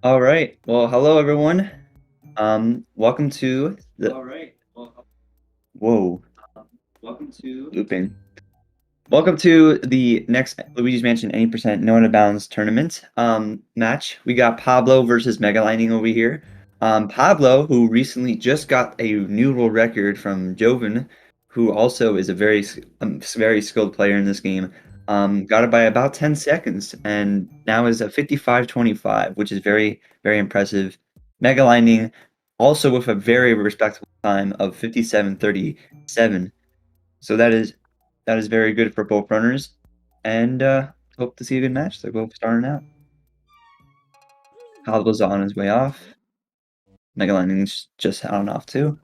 All right. Well, hello everyone. Welcome to the Whoa, looping. Welcome to the next Luigi's Mansion 80% No One Out of Bounds tournament match. We got Pablo versus MegaLightning over here. Pablo, who recently just got a new world record from Joven, who also is a very skilled player in this game, got it by about 10 seconds and now is a 55-25, which is very impressive. MegaLightning also with a very respectable time of 57-37. So that is very good for both runners, and hope to see a good match. They're both starting out. Pablo's on his way off. MegaLightning's just on off too.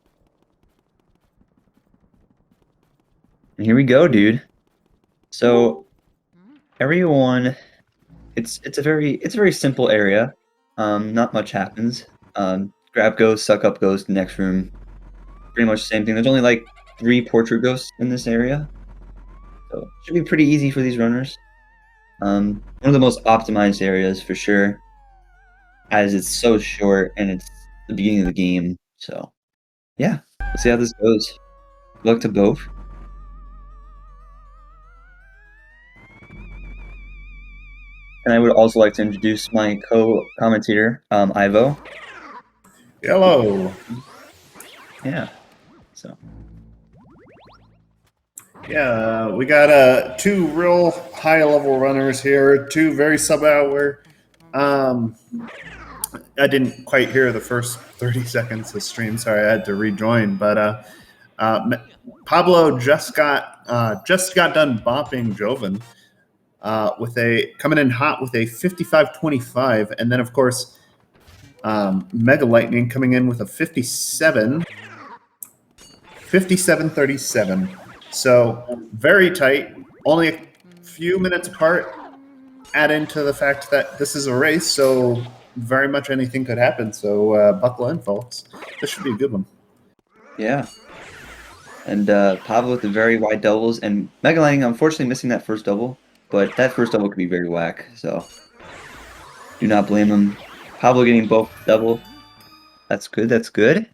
And here we go, dude. So everyone, it's a very simple area. Not much happens. Grab goes, suck up goes to the next room. Pretty much the same thing. There's only like 3 portrait ghosts in this area, so it should be pretty easy for these runners. One of the most optimized areas for sure, as it's so short and it's the beginning of the game. So yeah, let's see how this goes. Good luck to both. And I would also like to introduce my co-commentator, Ivo. Hello. Yeah. So Yeah, we got two real high-level runners here, two very sub-hour. I didn't quite hear the first 30 seconds of stream. Sorry, I had to rejoin. But Pablo just got done bopping Joven with coming in hot with a 55-25, and then of course MegaLightning coming in with a 57-37. So very tight, only a few minutes apart. Add into the fact that this is a race, so very much anything could happen. So buckle in, folks. This should be a good one. yeah. And Pablo with the very wide doubles, and MegaLightning unfortunately missing that first double, but that first double could be very whack, so do not blame him. Pablo getting both double. That's good, that's good.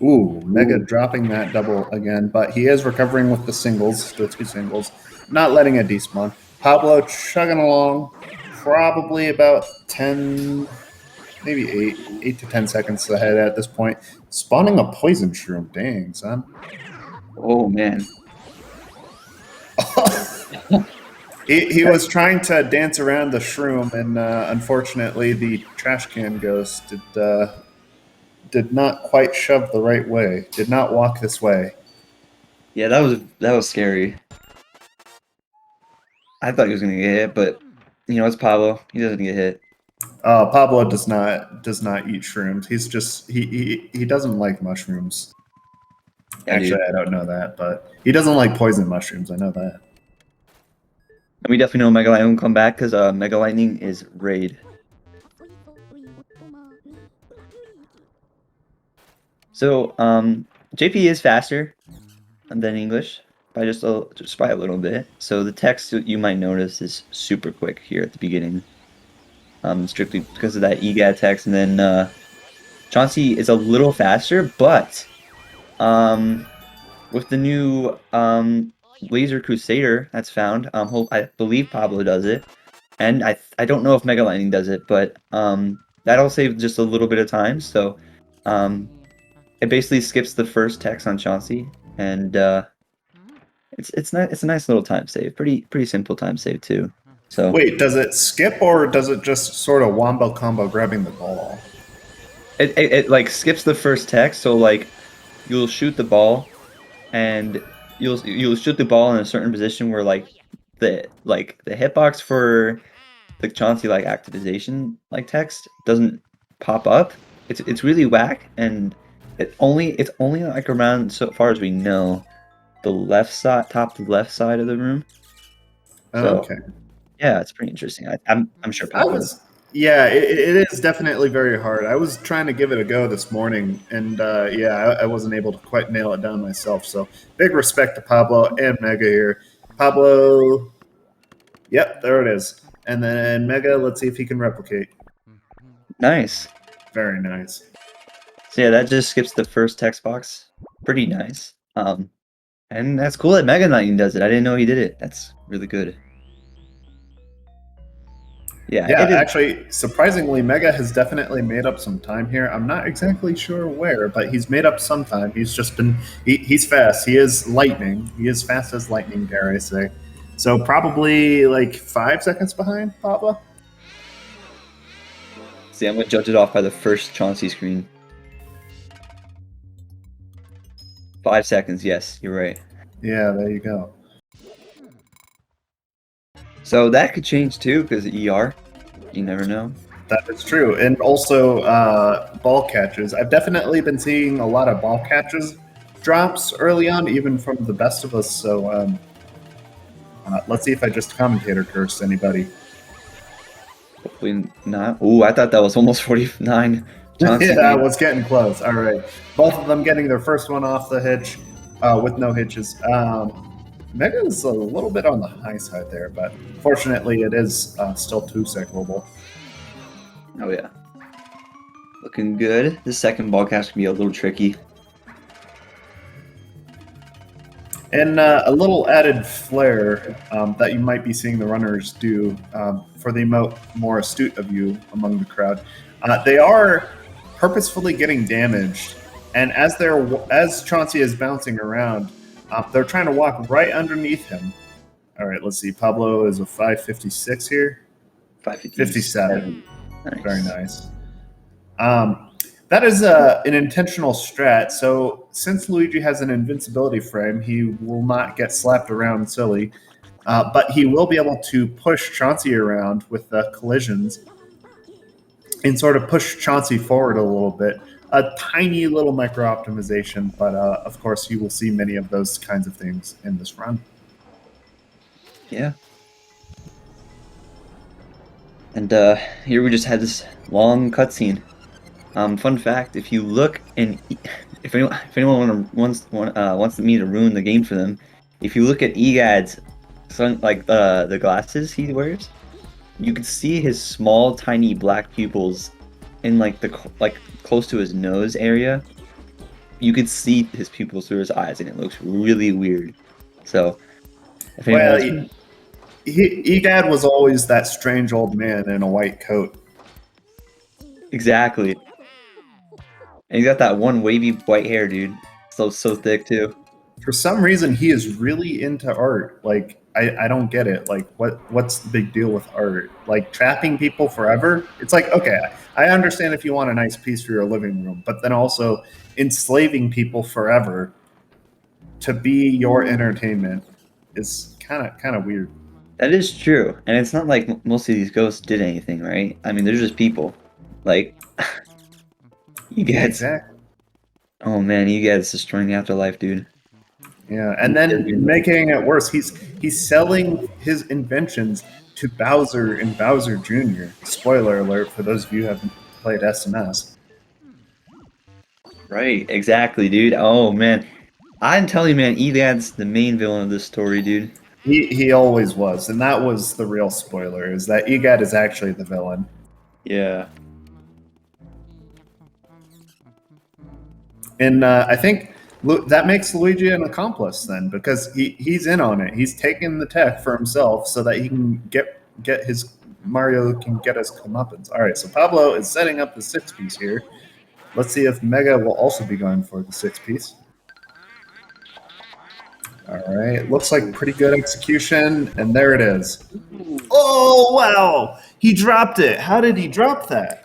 Ooh, Mega dropping that double again, but he is recovering with the singles, the 2 singles, not letting it despawn. Pablo chugging along, probably about 10, maybe 8 to 10 seconds ahead at this point. Spawning a poison shroom. Dang, son. Oh man. He was trying to dance around the shroom, and unfortunately, the trash can ghost did not quite shove the right way. Did not walk this way. Yeah, that was scary. I thought he was gonna get hit, but you know it's Pablo. He doesn't get hit. Pablo does not eat shrooms. He's just he doesn't like mushrooms. Yeah, Actually, dude. I don't know that, but he doesn't like poison mushrooms. I know that. And we definitely know MegaLightning will come back because MegaLightning is raid. So JP is faster than English by just by a little bit. So the text you might notice is super quick here at the beginning. Strictly because of that EGAT text, and then Chauncey is a little faster, but with the new Laser Crusader that's found, I believe Pablo does it, and I don't know if MegaLightning does it, but that'll save just a little bit of time. So it basically skips the first text on Chauncey, and it's a nice little time save. Pretty simple time save too. So Wait, does it skip or does it just sort of wombo combo grabbing the ball? it like skips the first text. So like you'll shoot the ball, and you'll shoot the ball in a certain position where the hitbox for the Chauncey like activation like text doesn't pop up. It's really whack, and it's only like around, so far as we know, the left side, top left side of the room. So Okay. yeah, it's pretty interesting. I'm sure Pablo. Yeah, it is definitely very hard. I was trying to give it a go this morning, and yeah, I wasn't able to quite nail it down myself. So big respect to Pablo and Mega here. Pablo, yep, there it is. And then Mega, let's see if he can replicate. Nice. Very nice. So yeah, that just skips the first text box. Pretty nice. And that's cool that MegaLightning does it. I didn't know he did it. That's really good. Yeah, Yeah, it is. actually, surprisingly, Mega has definitely made up some time here. I'm not exactly sure where, but he's made up some time. He's just been, he's fast. He is lightning. He is fast as lightning, dare I say. So probably like 5 seconds behind Pablo. See, I'm gonna judge it off by the first Chauncey screen. 5 seconds. Yes, you're right. Yeah, there you go. So that could change too, because ER. You never know. That is true. And also ball catches. I've definitely been seeing a lot of ball catches drops early on, even from the best of us. So let's see if I just commentator cursed anybody. Hopefully not. Ooh, I thought that was almost 49. Chauncey Yeah, I was getting close. All right. Both of them getting their first one off the hitch with no hitches. Mega's a little bit on the high side there, but fortunately it is still 2 cyclable. Oh yeah. Looking good. The second ball catch can be a little tricky. And a little added flair that you might be seeing the runners do for the more astute of you among the crowd. They are purposefully getting damaged, and as Chauncey is bouncing around, they're trying to walk right underneath him. All right, let's see. Pablo is a 556 here. 557. Nice. Very nice. That is an intentional strat. So since Luigi has an invincibility frame, he will not get slapped around silly, but he will be able to push Chauncey around with the collisions and sort of push Chauncey forward a little bit. A tiny little micro optimization, but of course you will see many of those kinds of things in this run. Yeah. And here we just had this long cutscene. Fun fact: if you look and if anyone wants me to ruin the game for them, if you look at Egad's the glasses he wears, you can see his small, tiny black pupils in like close to his nose area. You could see his pupils through his eyes, and it looks really weird. So, if anyone Egad was always that strange old man in a white coat. Exactly. And he's got that one wavy white hair, dude. So thick too. For some reason, he is really into art. Like I don't get it. Like what's the big deal with art? Like trapping people forever? It's like, okay, I understand if you want a nice piece for your living room, but then also enslaving people forever to be your entertainment is kind of weird. That is true. And it's not like most of these ghosts did anything, right? I mean, they're just people. Like you get exactly. Oh man, you guys destroying the afterlife, dude. Yeah, and then making it worse, he's selling his inventions to Bowser and Bowser Jr. Spoiler alert for those of you who haven't played SMS. Right, exactly, dude. Oh man, I'm telling you, man, Egad's the main villain of this story, dude. He always was, and that was the real spoiler: is that Egad is actually the villain. Yeah. And I think that makes Luigi an accomplice then, because he's in on it. He's taking the tech for himself so that he can get his Mario can get his comeuppance. All right, so Pablo is setting up the 6-piece here. Let's see if Mega will also be going for the 6-piece. All right, looks like pretty good execution, and there it is. Oh wow, he dropped it. How did he drop that?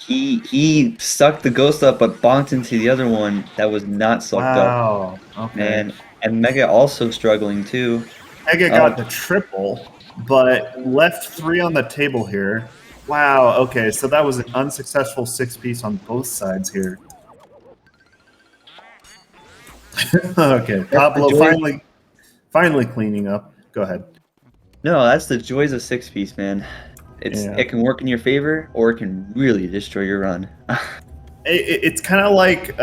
He sucked the ghost up, but bonked into the other one that was not sucked up. Wow. Okay. And Mega also struggling too. Mega got the triple, but left 3 on the table here. Wow. Okay, so that was an unsuccessful 6-piece on both sides here. Okay, Pablo finally cleaning up. Go ahead. No, that's the joys of 6-piece, man. It can work in your favor, or it can really destroy your run. It's kind of like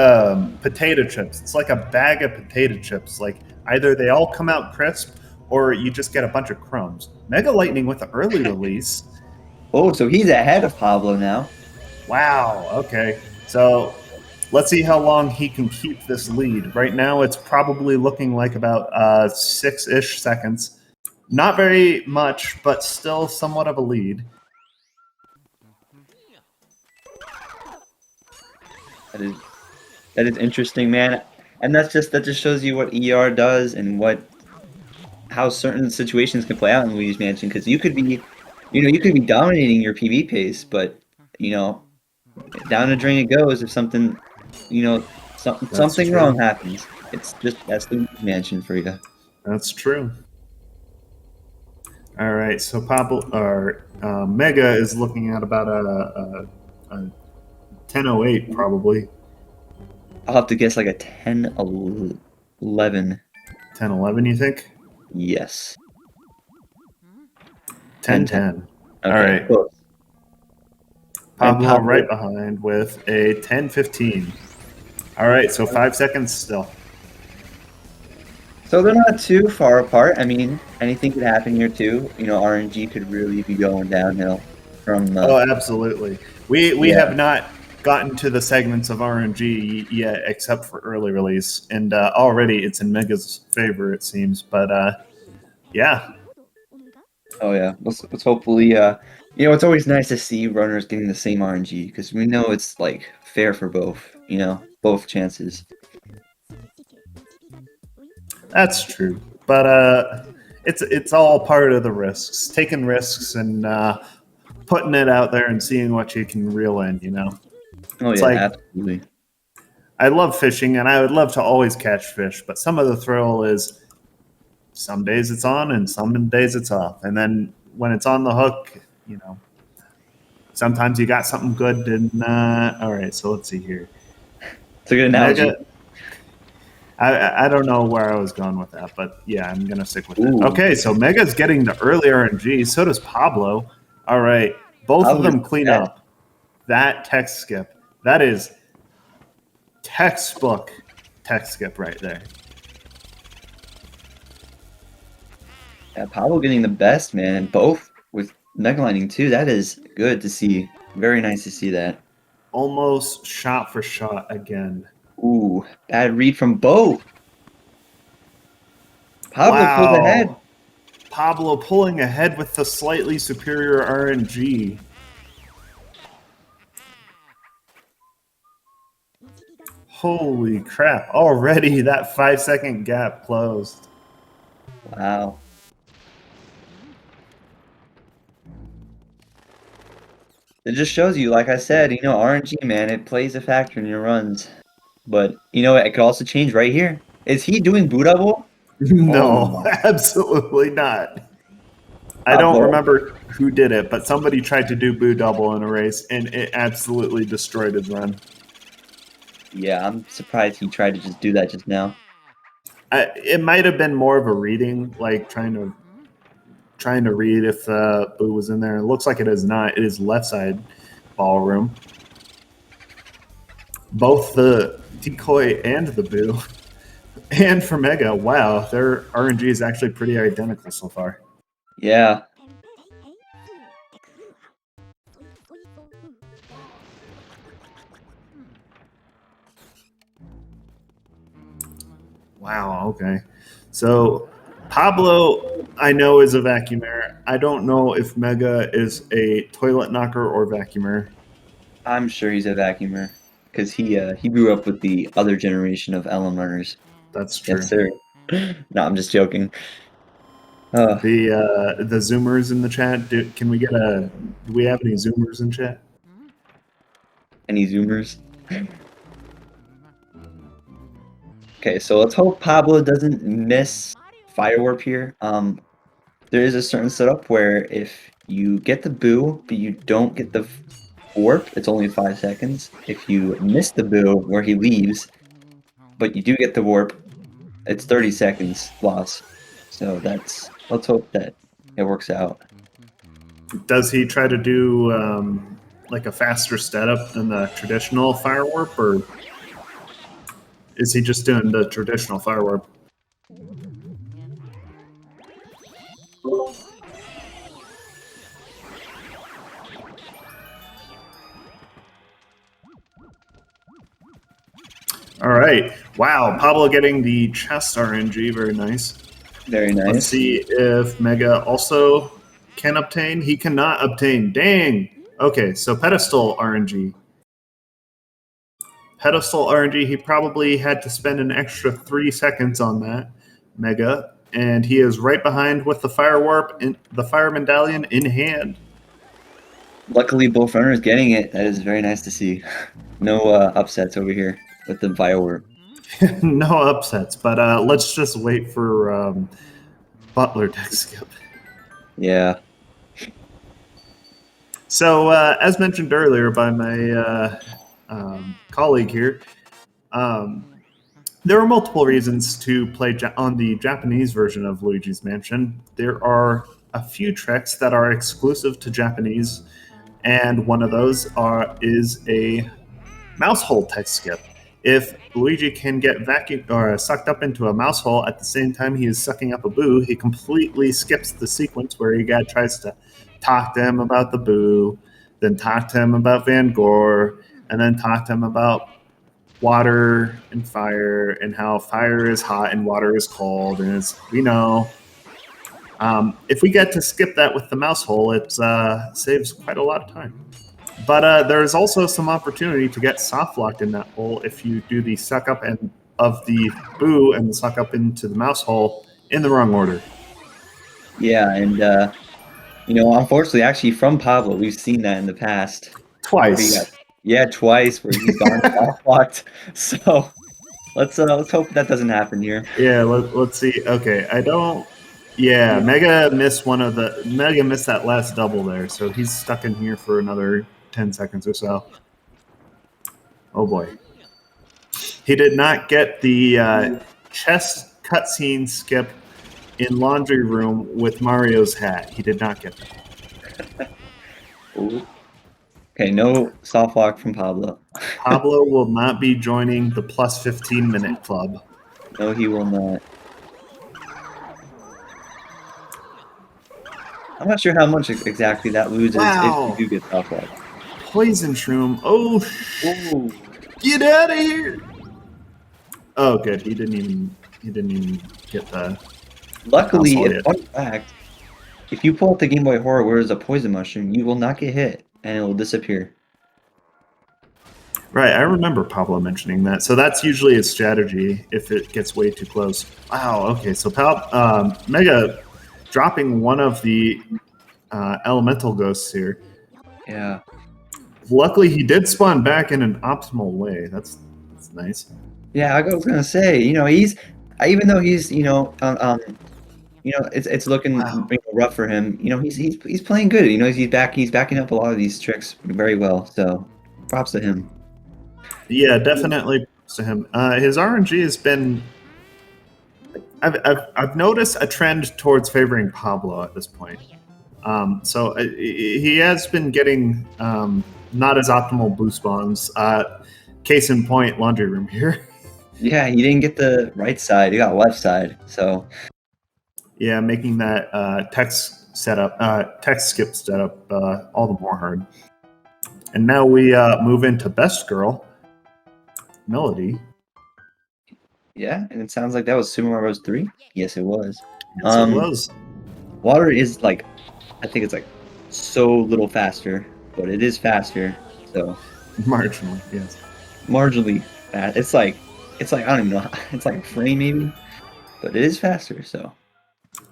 potato chips. It's like a bag of potato chips. Like either they all come out crisp, or you just get a bunch of crumbs. MegaLightning with the early release. Oh, so he's ahead of Pablo now. Wow. Okay. So let's see how long he can keep this lead. Right now, it's probably looking like about 6-ish seconds. Not very much, but still somewhat of a lead. That is interesting, man. And that just shows you what ER does and how certain situations can play out in Luigi's Mansion. Because you could be dominating your PV pace, but you know, down the drain it goes if something, That's something wrong true. happens. That's Luigi's Mansion for you. That's true. All right. So Pablo or Mega is looking at about a 10:08 probably. I'll have to guess like a 10, 11. 10:11. You think? Yes. 10, 10. 10:10. All Okay, right. close. And Pablo right Pablo. behind with a 10:15. All right. So 5 seconds still. So they're not too far apart. I mean, anything could happen here too. RNG could really be going downhill from. Oh, absolutely. We Yeah. have not gotten to the segments of RNG yet, except for early release, and already it's in Mega's favor, it seems. But yeah, Oh yeah. Let's hopefully. It's always nice to see runners getting the same RNG because we know it's like fair for both. Both chances. that's true. But it's all part of the risks, taking risks and putting it out there and seeing what you can reel in. Oh It's yeah, like absolutely. I love fishing, and I would love to always catch fish, but some of the thrill is some days it's on and some days it's off. And then when it's on the hook, sometimes you got something good. And all right, so let's see here. It's a good analogy. Mega, I don't know where I was going with that, but yeah, I'm going to stick with it. Ooh, Okay, so Mega's getting the early RNG. So does Pablo. All right, both of Pablo them is clean best. up. That tech skip, that is textbook tech skip right there. Yeah, Pablo getting the best, man, and both with MegaLightning too. That is good to see. Very nice to see that. Almost shot for shot again. Ooh, bad read from both. Pablo pulled ahead. Wow. Pablo pulling ahead with the slightly superior RNG. Holy crap. Already that 5 second gap closed. Wow. It just shows you, like I said, RNG, man, it plays a factor in your runs. But, it could also change right here. Is he doing boot double? Oh No, my. absolutely not. I don't Pablo. remember who did it, but somebody tried to do boo double in a race and it absolutely destroyed his run. Yeah, I'm surprised he tried to just do that just now. It might have been more of a reading, like trying to read if boo was in there. It looks like it is not. It is left side ballroom. Both the decoy and the boo. And for Mega, wow, their RNG is actually pretty identical so far. Yeah. Wow, okay. So Pablo, I know, is a vacuumer. I don't know if Mega is a toilet knocker or vacuumer. I'm sure he's a vacuumer because he grew up with the other generation of LM runners. That's Yes, true. sir. No, I'm just joking. The Zoomers in the chat. Can we get a? Do we have any Zoomers in chat? Any Zoomers? Okay, so let's hope Pablo doesn't miss Fire Warp here. There is a certain setup where if you get the boo, but you don't get the warp, it's only 5 seconds. If you miss the boo where he leaves, but you do get the warp, it's 30 seconds loss. So let's hope that it works out. Does he try to do like a faster setup than the traditional fire warp, or is he just doing the traditional fire warp? All right. Wow. Pablo getting the chest RNG. Very nice. Very nice. Let's see if Mega also can obtain. He cannot obtain. Dang. Okay, so pedestal RNG. Pedestal RNG, he probably had to spend an extra 3 seconds on that, Mega. And he is right behind with the fire warp, the fire medallion in hand. Luckily, both runners getting it. That is very nice to see. No upsets over here with the firework. No upsets, but let's just wait for Butler tech skip. Yeah. So, as mentioned earlier by my colleague here, there are multiple reasons to play on the Japanese version of Luigi's Mansion. There are a few tricks that are exclusive to Japanese, and one of those is a mouse hole tech skip. If Luigi can get sucked up into a mouse hole at the same time he is sucking up a boo, he completely skips the sequence where he tries to talk to him about the boo, then talk to him about Van Gogh, and then talk to him about water and fire and how fire is hot and water is cold. And as we know, if we get to skip that with the mouse hole, it saves quite a lot of time. But there's also some opportunity to get soft locked in that hole if you do the suck up of the boo and the suck up into the mouse hole in the wrong order. Yeah, and unfortunately, actually, from Pablo, we've seen that in the past. Twice. Twice where he's gone soft locked. So let's hope that doesn't happen here. Yeah, let's see. Okay, I don't. Yeah, Mega missed that last double there, so he's stuck in here for another 10 seconds or so. Oh boy. He did not get the chest cutscene skip in laundry room with Mario's hat. He did not get that. Ooh. Okay, no soft lock from Pablo. Pablo will not be joining the plus 15-minute club. No, he will not. I'm not sure how much exactly that loses if you do get soft lock. Poison shroom. Oh, Ooh. Get out of here! Oh, good. He didn't even get the. Luckily, fun fact, if you pull out the Game Boy Horror where there's a poison mushroom, you will not get hit and it will disappear. Right, I remember Pablo mentioning that. So that's usually his strategy if it gets way too close. Wow. Okay, so Mega dropping one of the elemental ghosts here. Yeah. Luckily, he did spawn back in an optimal way. That's nice. Yeah, I was gonna say, he's even though he's it's looking rough for him. He's playing good. He's backing up a lot of these tricks very well. So props to him. Yeah, definitely props to him. His RNG has been. I've noticed a trend towards favoring Pablo at this point. So he has been getting not as optimal boost spawns. Case in point, laundry room here. Yeah, he didn't get the right side. He got left side. So yeah, making that text skip setup all the more hard. And now we move into Best Girl, Melody. Yeah, and it sounds like that was Super Mario Bros. 3. Yes, it was. Yes, it was. Water is I think it's so little faster, but it is faster. So marginally, yes. Marginally fast. It's like I don't even know. It's like a frame maybe, but it is faster. So.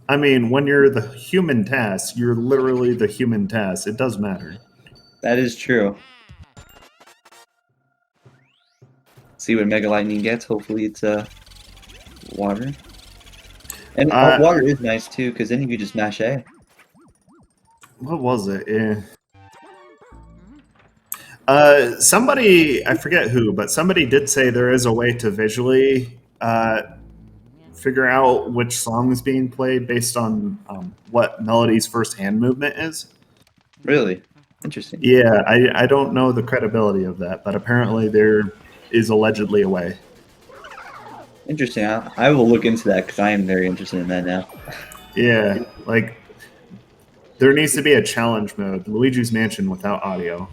I mean, when you're the human task, you're literally the human task. It does matter. That is true. See what MegaLightning gets. Hopefully it's water. And water is nice too, because then you could just mash A. What was it? Yeah. Somebody, I forget who, but somebody did say there is a way to visually figure out which song is being played based on what Melody's first hand movement is. Really? Interesting. Yeah, I don't know the credibility of that, but apparently there is allegedly a way. Interesting. I will look into that because I am very interested in that now. Yeah, there needs to be a challenge mode. Luigi's Mansion without audio.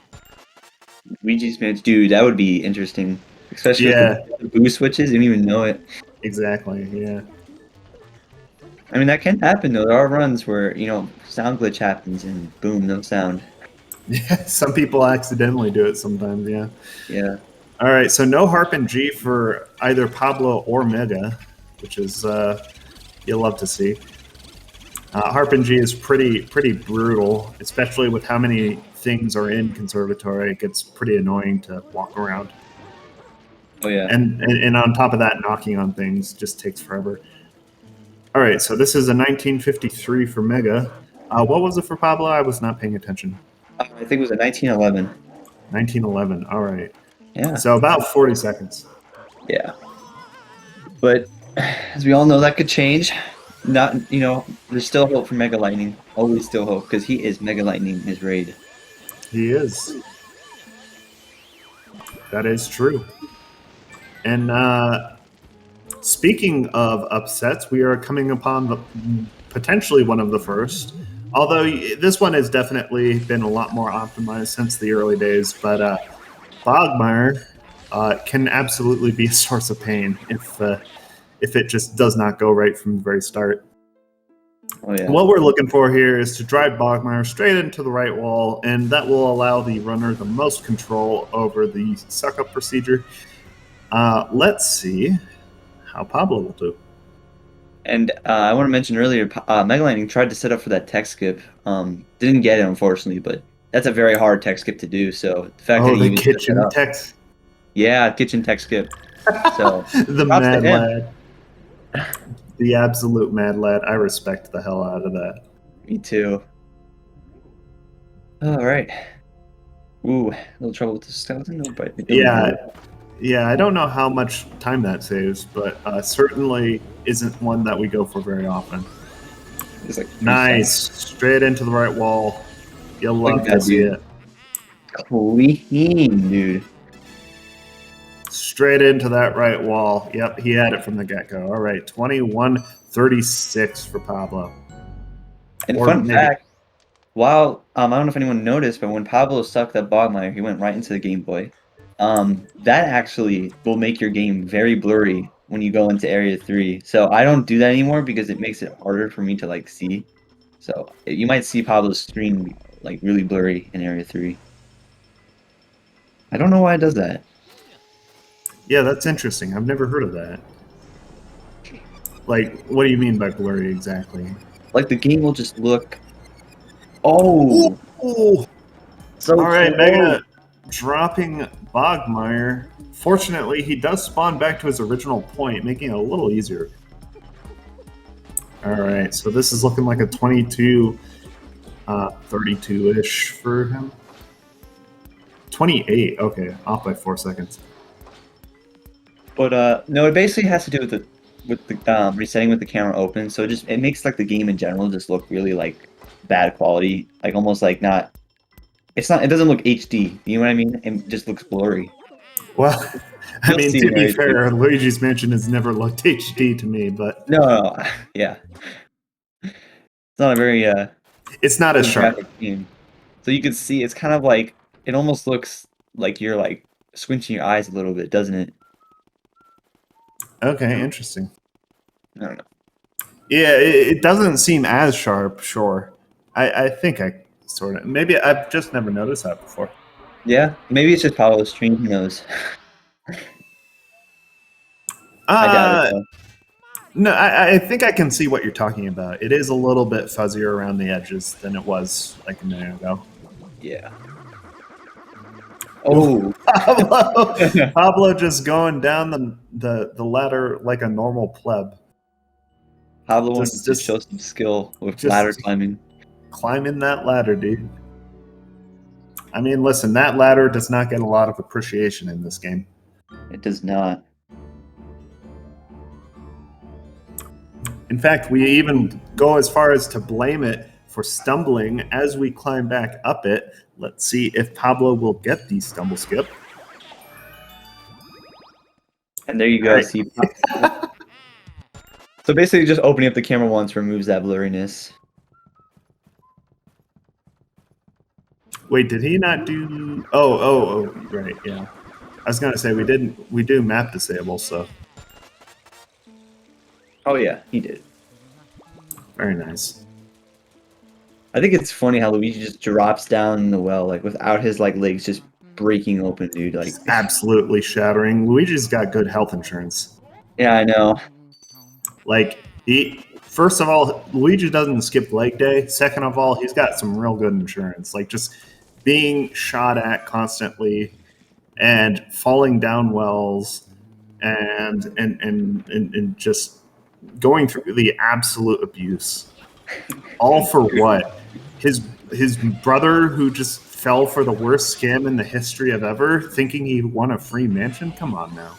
Luigi's Mansion, dude, that would be interesting. Especially Yeah, with the boost switches, you don't even know it. exactly. Yeah. I mean, that can happen though. There are runs where, sound glitch happens and boom, no sound. Yeah, some people accidentally do it sometimes, yeah. Yeah. All right, so no harp and G for either Pablo or Mega, which is you'll love to see. Harp and G is pretty brutal, especially with how many things are in Conservatory. It gets pretty annoying to walk around. Oh yeah. And on top of that, knocking on things just takes forever. All right, so this is a 1953 for Mega. What was it for Pablo? I was not paying attention. I think it was a 1911. 1911. All right. Yeah. So about 40 seconds. Yeah. But as we all know, that could change. Not, there's still hope for MegaLightning. Always still hope because he is MegaLightning his raid. He is. That is true. And speaking of upsets, we are coming upon potentially one of the first. Although this one has definitely been a lot more optimized since the early days, but Bogmire can absolutely be a source of pain if it just does not go right from the very start. Oh yeah. What we're looking for here is to drive Bogmire straight into the right wall, and that will allow the runner the most control over the suck-up procedure. Let's see how Pablo will do. And I want to mention earlier, MegaLightning tried to set up for that tech skip. Didn't get it, unfortunately, but that's a very hard tech skip to do. So the fact that Oh, he the even set that kitchen up, text. yeah, kitchen tech skip. So The props to mad him. lad. The absolute mad lad. I respect the hell out of that. Me too. All right. Ooh, a little trouble with the skeleton, no, but it don't matter. Yeah, I don't know how much time that saves, but certainly isn't one that we go for very often. It's like 3 Nice. seconds. Straight into the right wall. You'll Look love at to that, see dude. it. Clean, dude. Straight into that right wall. Yep, he had it from the get-go. All right, 21-36 for Pablo. And Or fun maybe fact, while I don't know if anyone noticed, but when Pablo sucked that Bogmire, he went right into the Game Boy. That actually will make your game very blurry when you go into Area 3. So I don't do that anymore because it makes it harder for me to like see. So you might see Pablo's screen like really blurry in Area 3. I don't know why it does that. Yeah, that's interesting. I've never heard of that. Like, what do you mean by blurry exactly? Like the game will just look. Oh, Ooh. so All right, close. Mega dropping Bogmire. Fortunately, he does spawn back to his original point, making it a little easier. All right, so this is looking like a 22, 32-ish for him. 28. Okay, off by 4 seconds. But no, it basically has to do with the resetting with the camera open. So it makes like the game in general just look really like bad quality, like almost like not. It doesn't look HD. You know what I mean? It just looks blurry. Well, I You'll mean, see to in be Area 2. fair, Luigi's Mansion has never looked HD to me, but No, yeah, it's not a very it's not as good sharp. graphic game. So you can see it's kind of like it almost looks like you're like squinching your eyes a little bit, doesn't it? Okay, interesting. I don't know. Yeah, it doesn't seem as sharp, sure. I think I sort of. Maybe I've just never noticed that before. Yeah, maybe it's just Pablo's stream. Who knows? I doubt it Uh, though. no, I think I can see what you're talking about. It is a little bit fuzzier around the edges than it was like a minute ago. Yeah. Oh. Pablo just going down the ladder like a normal pleb. Pablo wanted to show Just some skill with ladder just climbing. climbing that ladder, dude. I mean, listen, that ladder does not get a lot of appreciation in this game. It does not. In fact, we even go as far as to blame it for stumbling as we climb back up it. Let's see if Pablo will get the stumble skip. And there you go. Right. See. So basically, just opening up the camera once removes that blurriness. Wait, did he not do? Oh, right, yeah. I was gonna say we do map disable, so Oh yeah, he did. very nice. I think it's funny how Luigi just drops down in the well, like without his like legs just breaking open, dude. Like, Just absolutely shattering. Luigi's got good health insurance. yeah, I know. Like first of all, Luigi doesn't skip leg day. Second of all, he's got some real good insurance. Like just being shot at constantly and falling down wells and just going through the absolute abuse. All for what? His brother who just fell for the worst scam in the history of ever, thinking he won a free mansion? Come on now.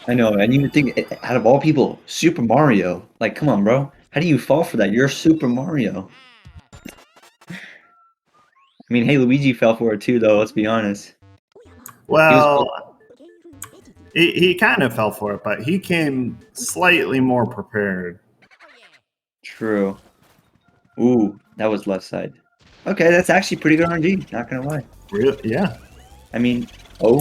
I know, and you would think, out of all people, Super Mario. Like, come on, bro. How do you fall for that? You're Super Mario. I mean, hey, Luigi fell for it too, though. Let's be honest. Well, he kind of fell for it, but he came slightly more prepared. True. Ooh, that was left side. Okay, that's actually pretty good RNG. Not gonna lie. Really? Yeah. I mean, oh,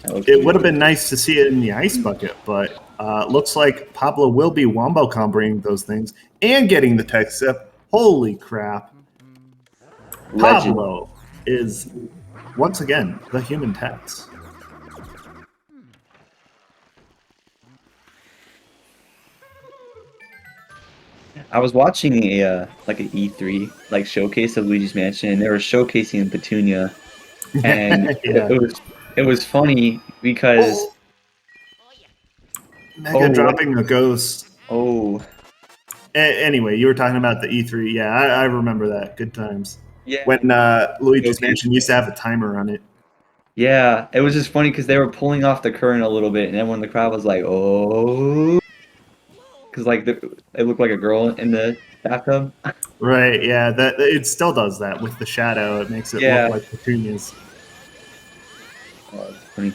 it would have been nice to see it in the ice bucket, but looks like Pablo will be wombo comboing those things and getting the tech step. Holy crap! Legend. Pablo is once again the human tax. I was watching a like an E3 like showcase of Luigi's Mansion, and they were showcasing Petunia, and yeah. it was funny because Mega dropping a ghost. Oh. Anyway, you were talking about the E3. Yeah, I remember that. Good times. Yeah. When Luigi's Mansion used to have a timer on it. Yeah, it was just funny because they were pulling off the curtain a little bit, and everyone in the crowd was like, "Oh," because like it looked like a girl in the bathtub. Right. Yeah. That it still does that with the shadow. It makes it look like petunias. Oh, that's funny.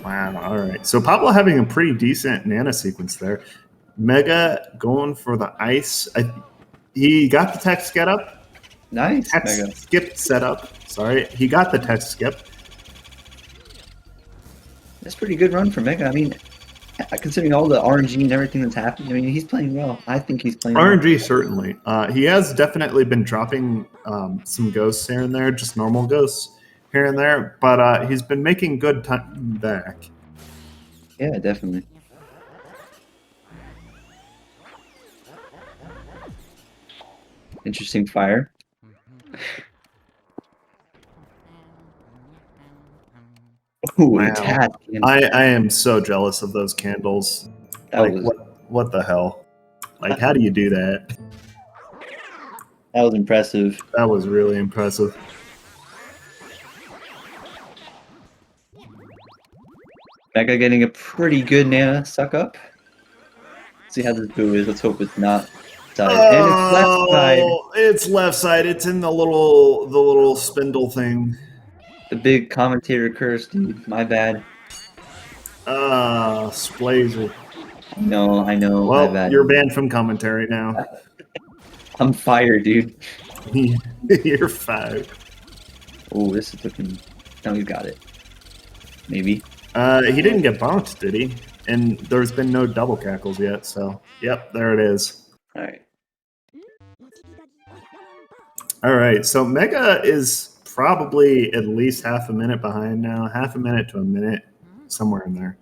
Wow. All right. So Pablo having a pretty decent nano sequence there. Mega going for the ice. He got the tech skip up. Nice. Mega skip setup. Sorry, he got the tech skip. That's a pretty good run for Mega. I mean, considering all the RNG and everything that's happening, I mean, he's playing well. I think he's playing RNG well. certainly. He has definitely been dropping some ghosts here and there, just normal ghosts here and there, but he's been making good time back. Yeah, definitely. Interesting fire. Ooh, wow. I am so jealous of those candles. Like, what the hell? Like, how do you do that? That was impressive. That was really impressive. Mega getting a pretty good Nana suck up. Let's see how this boo is. Let's hope it's not side. And it's left side. It's left side. It's in the little spindle thing. The big commentator curse, dude. My bad. Splazer. No, I know. Well, my bad. You're banned from commentary now. I'm fired, dude. You're fired. Oh, this is looking. No, you got it. Maybe. He didn't get bumped, did he? And there's been no double cackles yet, so yep, there it is. All right. All right, so Mega is probably at least half a minute behind now, half a minute to a minute, somewhere in there.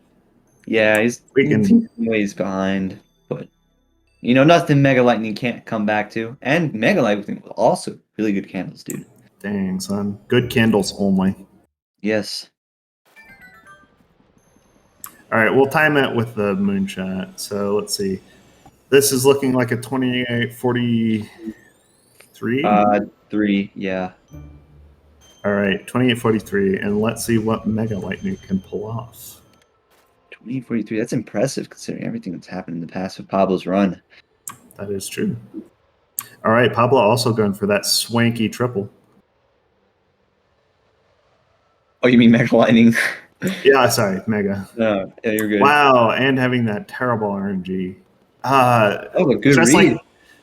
Yeah, he's ways behind, but you know, nothing MegaLightning can't come back to. And MegaLightning was also really good candles, dude. Dang, son. Good candles only. Yes. All right, we'll time it with the moonshot. So let's see. This is looking like a 2843. 3, yeah. All right, 2843, and let's see what MegaLightning can pull off. 2843. That's impressive considering everything that's happened in the past with Pablo's run. That is true. All right, Pablo also going for that swanky triple. Oh, you mean MegaLightning? Yeah, sorry, Mega. No, yeah, you're good. Wow, and having that terrible RNG. Oh, a good just read.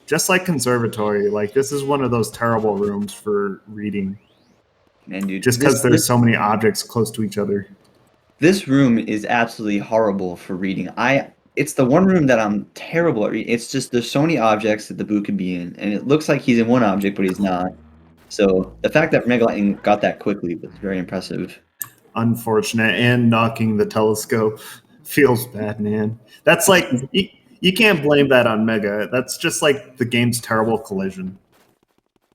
Just like Conservatory, like this is one of those terrible rooms for reading. Man, dude, just because there's so many objects close to each other. This room is absolutely horrible for reading. It's the one room that I'm terrible at reading. It's just there's so many objects that the Boo could be in, and it looks like he's in one object, but he's not. So the fact that MegaLightning got that quickly was very impressive. Unfortunate, and knocking the telescope feels bad, man. That's like you can't blame that on Mega. That's just like the game's terrible collision.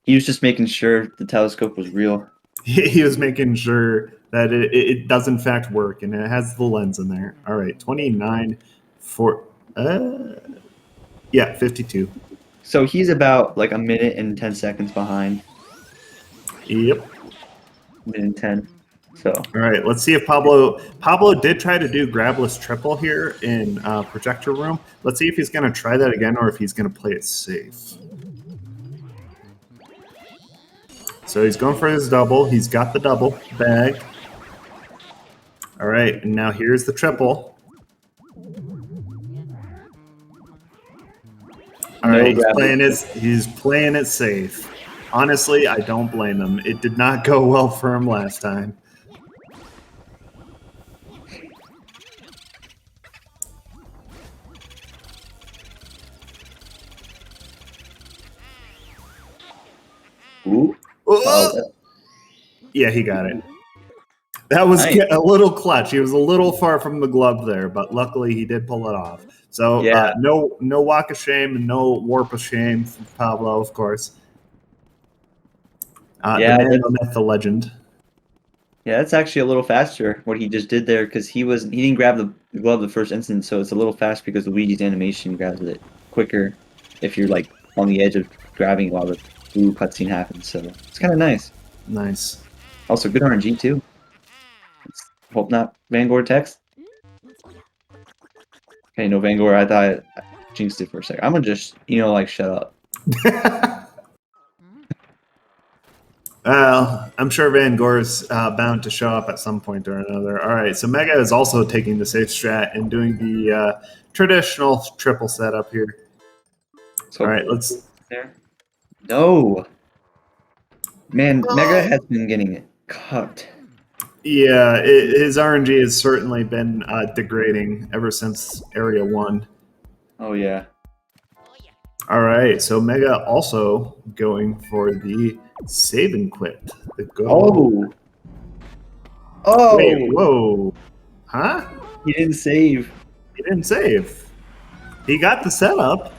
He was just making sure the telescope was real. He was making sure that it does in fact work, and it has the lens in there. All right, 29 for yeah, 52. So he's about like a minute and 10 seconds behind. Yep. Minute and 10. So all right, let's see if Pablo did try to do grabless triple here in projector room. Let's see if he's going to try that again or if he's going to play it safe. So he's going for his double. He's got the double bag. All right, and now here's the triple. All right, he's playing it safe. Honestly, I don't blame him. It did not go well for him last time. Ooh. Oh. Yeah, he got it. That was a little clutch. He was a little far from the glove there, but luckily he did pull it off. So yeah. No walk of shame and no warp of shame from Pablo, of course. The man, the myth, the legend. Yeah, that's actually a little faster what he just did there because he didn't grab the glove the first instant, so it's a little fast because Luigi's animation grabs it quicker if you're like on the edge of grabbing it while the blue cutscene happens. So it's kind of nice. Nice. Also, good RNG too. Hope not Vanguard text. Okay, no Vanguard. I thought I jinxed it for a second. I'm gonna just like shut up. Well, I'm sure Van Gore's bound to show up at some point or another. All right, so Mega is also taking the safe strat and doing the traditional triple setup here. So, all right, let's... There. No! Man, Mega has been getting cucked. Yeah, his RNG has certainly been degrading ever since Area 1. Oh, yeah. All right, so Mega also going for the save and quit. The goal. Oh! Wait, whoa. Huh? He didn't save. He didn't save. He got the setup.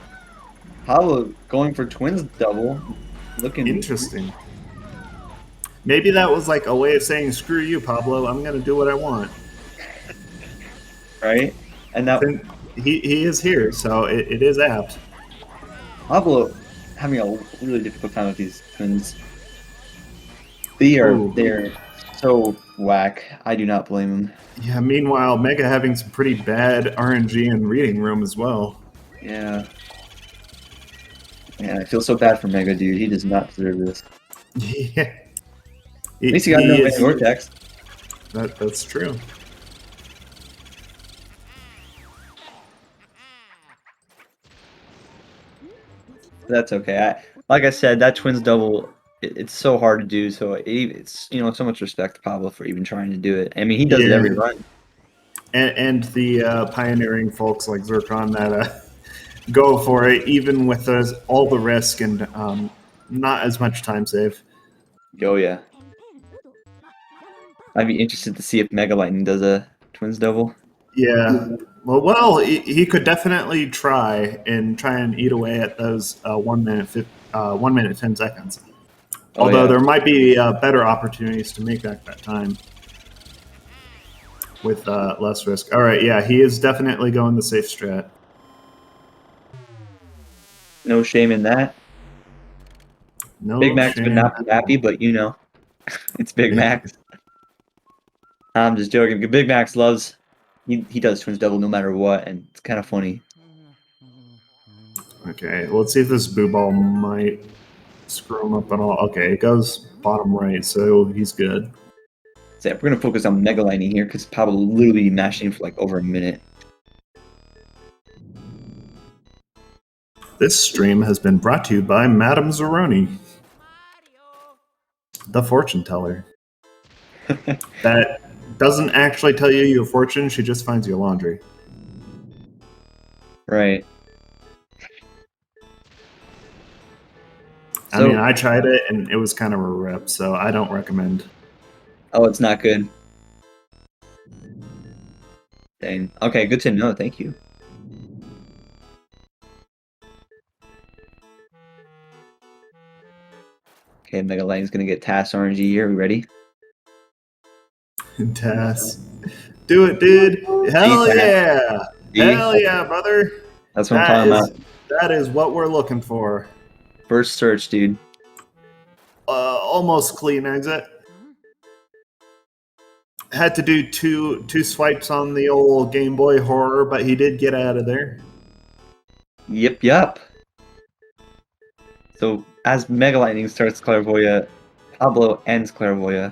Pablo going for twins double. Looking interesting. Maybe that was like a way of saying, screw you, Pablo. I'm going to do what I want. Right? And now he is here, so it is apt. Pablo having a really difficult time with these twins. They're so whack. I do not blame him. Yeah, meanwhile, Mega having some pretty bad RNG in reading room as well. Yeah. Man, I feel so bad for Mega, dude. He does not deserve this. Yeah. At least he got no Vanguard text. That's true. That's okay. Like I said, that twins double, it's so hard to do. So it's so much respect to Pablo for even trying to do it. I mean, he does it every run. And the pioneering folks like Zircon that go for it, even with all the risk and not as much time save. Oh yeah. I'd be interested to see if MegaLightning does a twins double. Yeah. Well, he could definitely try and eat away at those 1 minute 10 seconds. Although there might be better opportunities to make that time with less risk. All right, yeah, he is definitely going the safe strat. No shame in that. No Big Max would not be happy, but it's Big Max. I'm just joking. Big Max loves. He does twins double no matter what, and it's kind of funny. Okay, let's see if this boo ball might screw him up at all. Okay, it goes bottom right, so he's good. So we're gonna focus on MegaLightning here because Pablo literally mashing for like over a minute. This stream has been brought to you by Madame Zeroni, the fortune teller. That doesn't actually tell you your fortune. She just finds your laundry. Right. I mean, I tried it and it was kind of a rip, so I don't recommend. Oh, it's not good. Dang. Okay, good to know. Thank you. Okay, MegaLightning's gonna get task RNG here. Are we ready? Task. Do it, dude. Hell Task. yeah. Hell yeah, brother. That's what I'm talking about. That is what we're looking for. First search, dude. Almost clean exit. Had to do two swipes on the old Game Boy horror, but he did get out of there. Yep. So as MegaLightning starts Clairvoyant, Pablo ends Clairvoyant.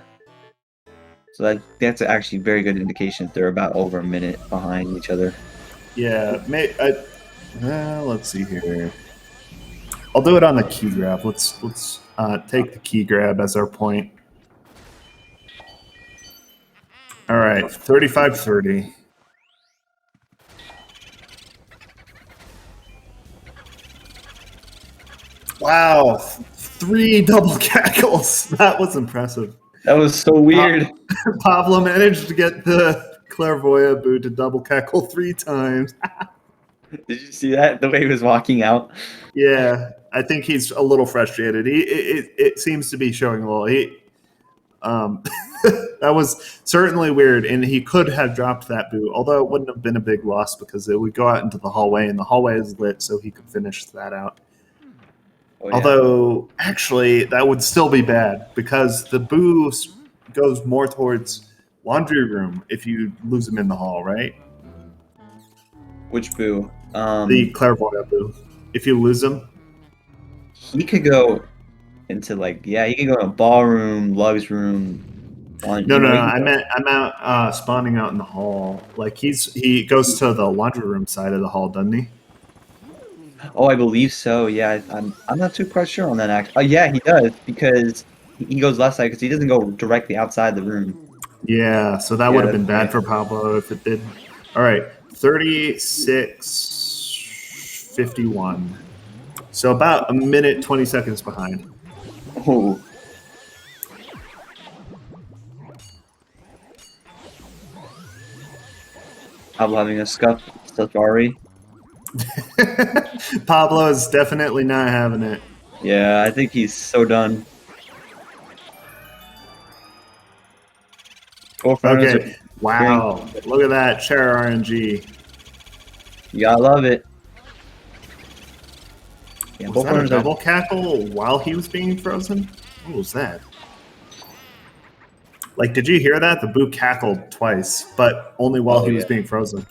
So that's actually a very good indication that they're about over a minute behind each other. Yeah, let's see here. I'll do it on the key grab. Let's take the key grab as our point. All right, 35-30. Wow, 3 double cackles. That was impressive. That was so weird. Pablo managed to get the Clairvoyant boo to double cackle 3 times. Did you see that? The way he was walking out? Yeah, I think he's a little frustrated. It seems to be showing a little. That was certainly weird, and he could have dropped that boo, although it wouldn't have been a big loss because it would go out into the hallway, and the hallway is lit, so he could finish that out. Oh, yeah. Although, actually, that would still be bad because the boo goes more towards laundry room if you lose him in the hall, right? Which boo? The Clairvoyant boo. If you lose him, he could go into he can go to ballroom, lugs room. No. I'm out spawning out in the hall. Like he goes to the laundry room side of the hall, doesn't he? Oh, I believe so. Yeah, I'm not too quite sure on that. Actually, oh yeah, he does because he goes left side because he doesn't go directly outside the room. Yeah, so that would have been bad for Pablo if it did. All right, 36-51. So about a minute 20 seconds behind. Oh. Pablo having a safari. Pablo is definitely not having it. Yeah, I think he's so done. Okay. Wow. Look at that. Share RNG. You gotta love it. Yeah, was that a double cackle while he was being frozen? What was that? Like, did you hear that? The boo cackled twice, but only while he was being frozen.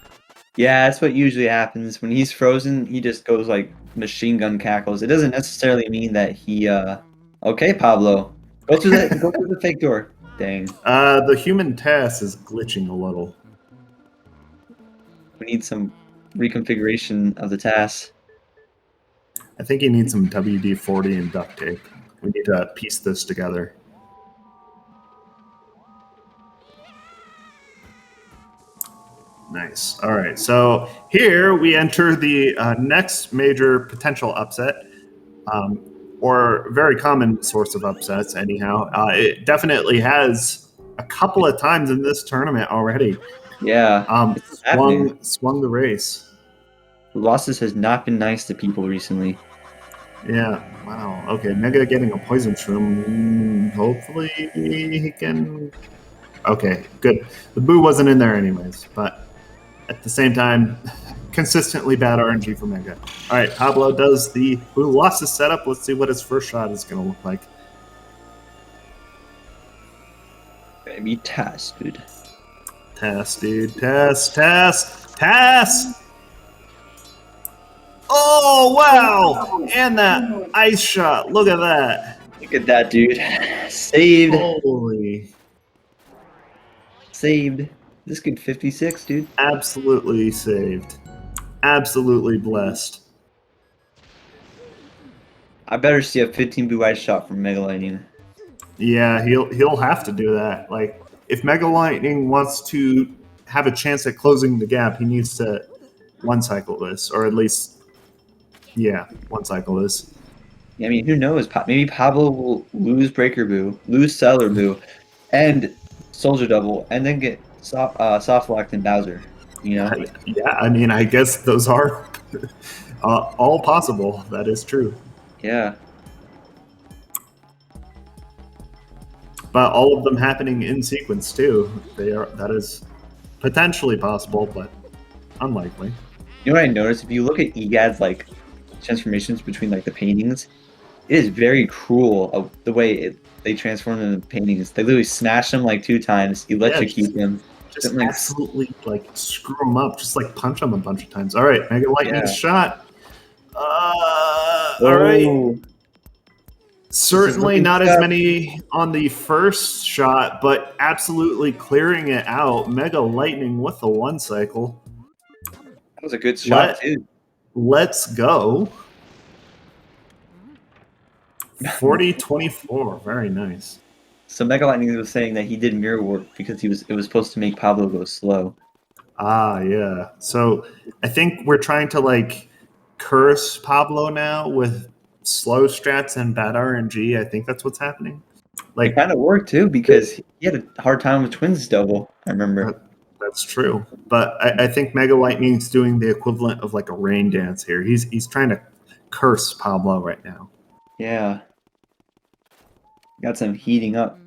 Yeah, that's what usually happens. When he's frozen, he just goes like machine gun cackles. It doesn't necessarily mean that he okay, Pablo. Go through the fake door. Dang. The human task is glitching a little. We need some reconfiguration of the task. I think you need some WD-40 and duct tape. We need to piece this together. Nice. All right. So here we enter the next major potential upset, or very common source of upsets. Anyhow, it definitely has a couple of times in this tournament already. Yeah. Swung the race. Losses has not been nice to people recently. Yeah. Wow. Okay. Mega getting a poison shroom. Hopefully he can. Okay. Good. The boo wasn't in there anyways, but at the same time, consistently bad RNG for Mega. All right. Pablo does the boo lost his setup. Let's see what his first shot is going to look like. Maybe Task, dude. Task, dude. Task. Oh, wow. And that ice shot. Look at that. Look at that, dude. Saved. Holy. Saved. This kid 56, dude. Absolutely saved. Absolutely blessed. I better see a 15 blue ice shot from MegaLightning. Yeah, he'll have to do that. Like, if MegaLightning wants to have a chance at closing the gap, he needs to one cycle this, or at least, yeah, one cycle this. I mean, who knows? Maybe Pablo will lose Breaker Boo, lose Cellar Boo, and Soldier Double, and then get soft locked in Bowser. You know? Yeah, I mean, I guess those are all possible. That is true. Yeah. But all of them happening in sequence too. That is potentially possible, but unlikely. You know what I noticed? If you look at EGAD's like transformations between like the paintings, it is very cruel of the way they transform in the paintings. They literally smash them like 2 times, electrocute them. Just absolutely like screw them up, just like punch them a bunch of times. All right, MegaLightning shot. All right. Certainly not as many on the first shot, but absolutely clearing it out. MegaLightning with the one cycle. That was a good shot, too. Let's go. 40-24. Very nice. So MegaLightning was saying that he did mirror work because it was supposed to make Pablo go slow. Ah, yeah. So I think we're trying to like curse Pablo now with slow strats and bad RNG. I think that's what's happening. Like, it kind of worked too because he had a hard time with Twins Double. I remember. That's true, but I think MegaLightning's doing the equivalent of like a rain dance here. He's trying to curse Pablo right now. Yeah. Got some heating up.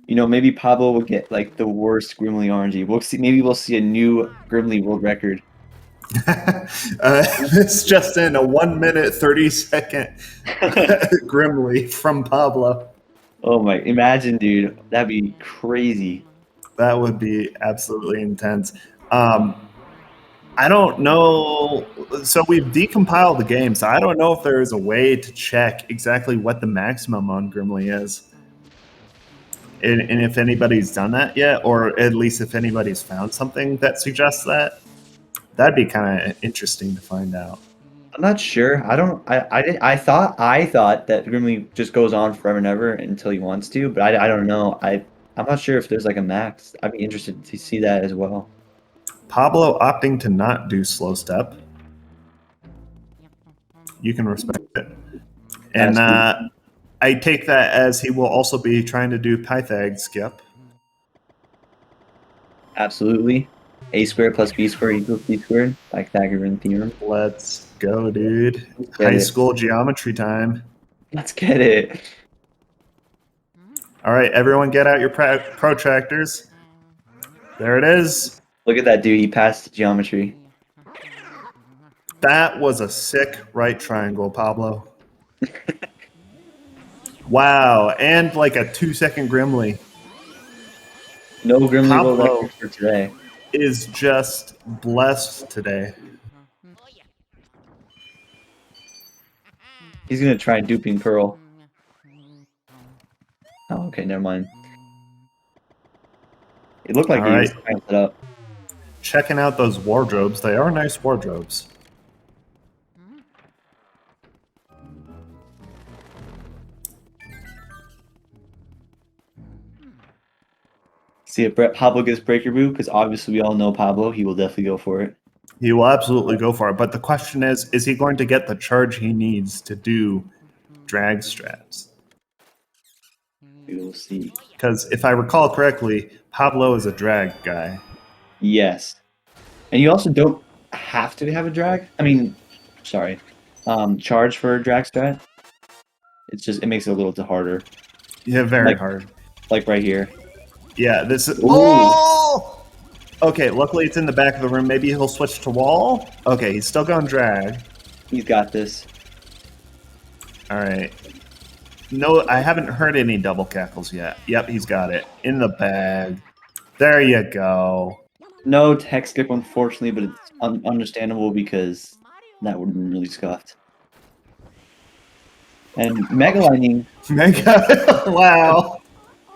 You know, maybe Pablo will get like the worst Grimly RNG. We'll see. Maybe we'll see a new Grimly world record. This just in, a 1 minute 30-second Grimly from Pablo. Oh my! Imagine, dude, that'd be crazy. That would be absolutely intense. I don't know. So we've decompiled the game, so I don't know if there is a way to check exactly what the maximum on Grimly is. And if anybody's done that yet, or at least if anybody's found something that suggests that, that'd be kind of interesting to find out. I'm not sure. I thought that Grimly just goes on forever and ever until he wants to, but I don't know. I'm not sure if there's like a max. I'd be interested to see that as well. Pablo opting to not do slow step. You can respect it. And I take that as he will also be trying to do Pythag skip. Absolutely. A squared plus B squared equals C squared. Pythagorean theorem. Let's go, dude. High school geometry time. Let's get it. All right, everyone get out your protractors. There it is. Look at that dude. He passed geometry. That was a sick right triangle, Pablo. Wow, and like a 2-second Grimly. No Grimly Pablo world record for today. Is just blessed today. He's gonna try duping Pearl. Oh, okay, never mind. It looked like he was trying it up. Checking out those wardrobes. They are nice wardrobes. See if Pablo gets Breaker Boo, because obviously we all know Pablo. He will definitely go for it. He will absolutely go for it. But the question is he going to get the charge he needs to do drag strats? We will see. Because if I recall correctly, Pablo is a drag guy. Yes. And you also don't have to have a drag. I mean, sorry. Charge for a drag strat. It makes it a little too harder. Yeah, very hard. Like right here. Yeah, this is... Oh! Okay, luckily it's in the back of the room. Maybe he'll switch to wall. Okay, he's still going drag. He's got this. All right. No, I haven't heard any double cackles yet. Yep, he's got it. In the bag. There you go. No tech skip, unfortunately, but it's understandable because that would have been really scuffed. And MegaLightning... Wow.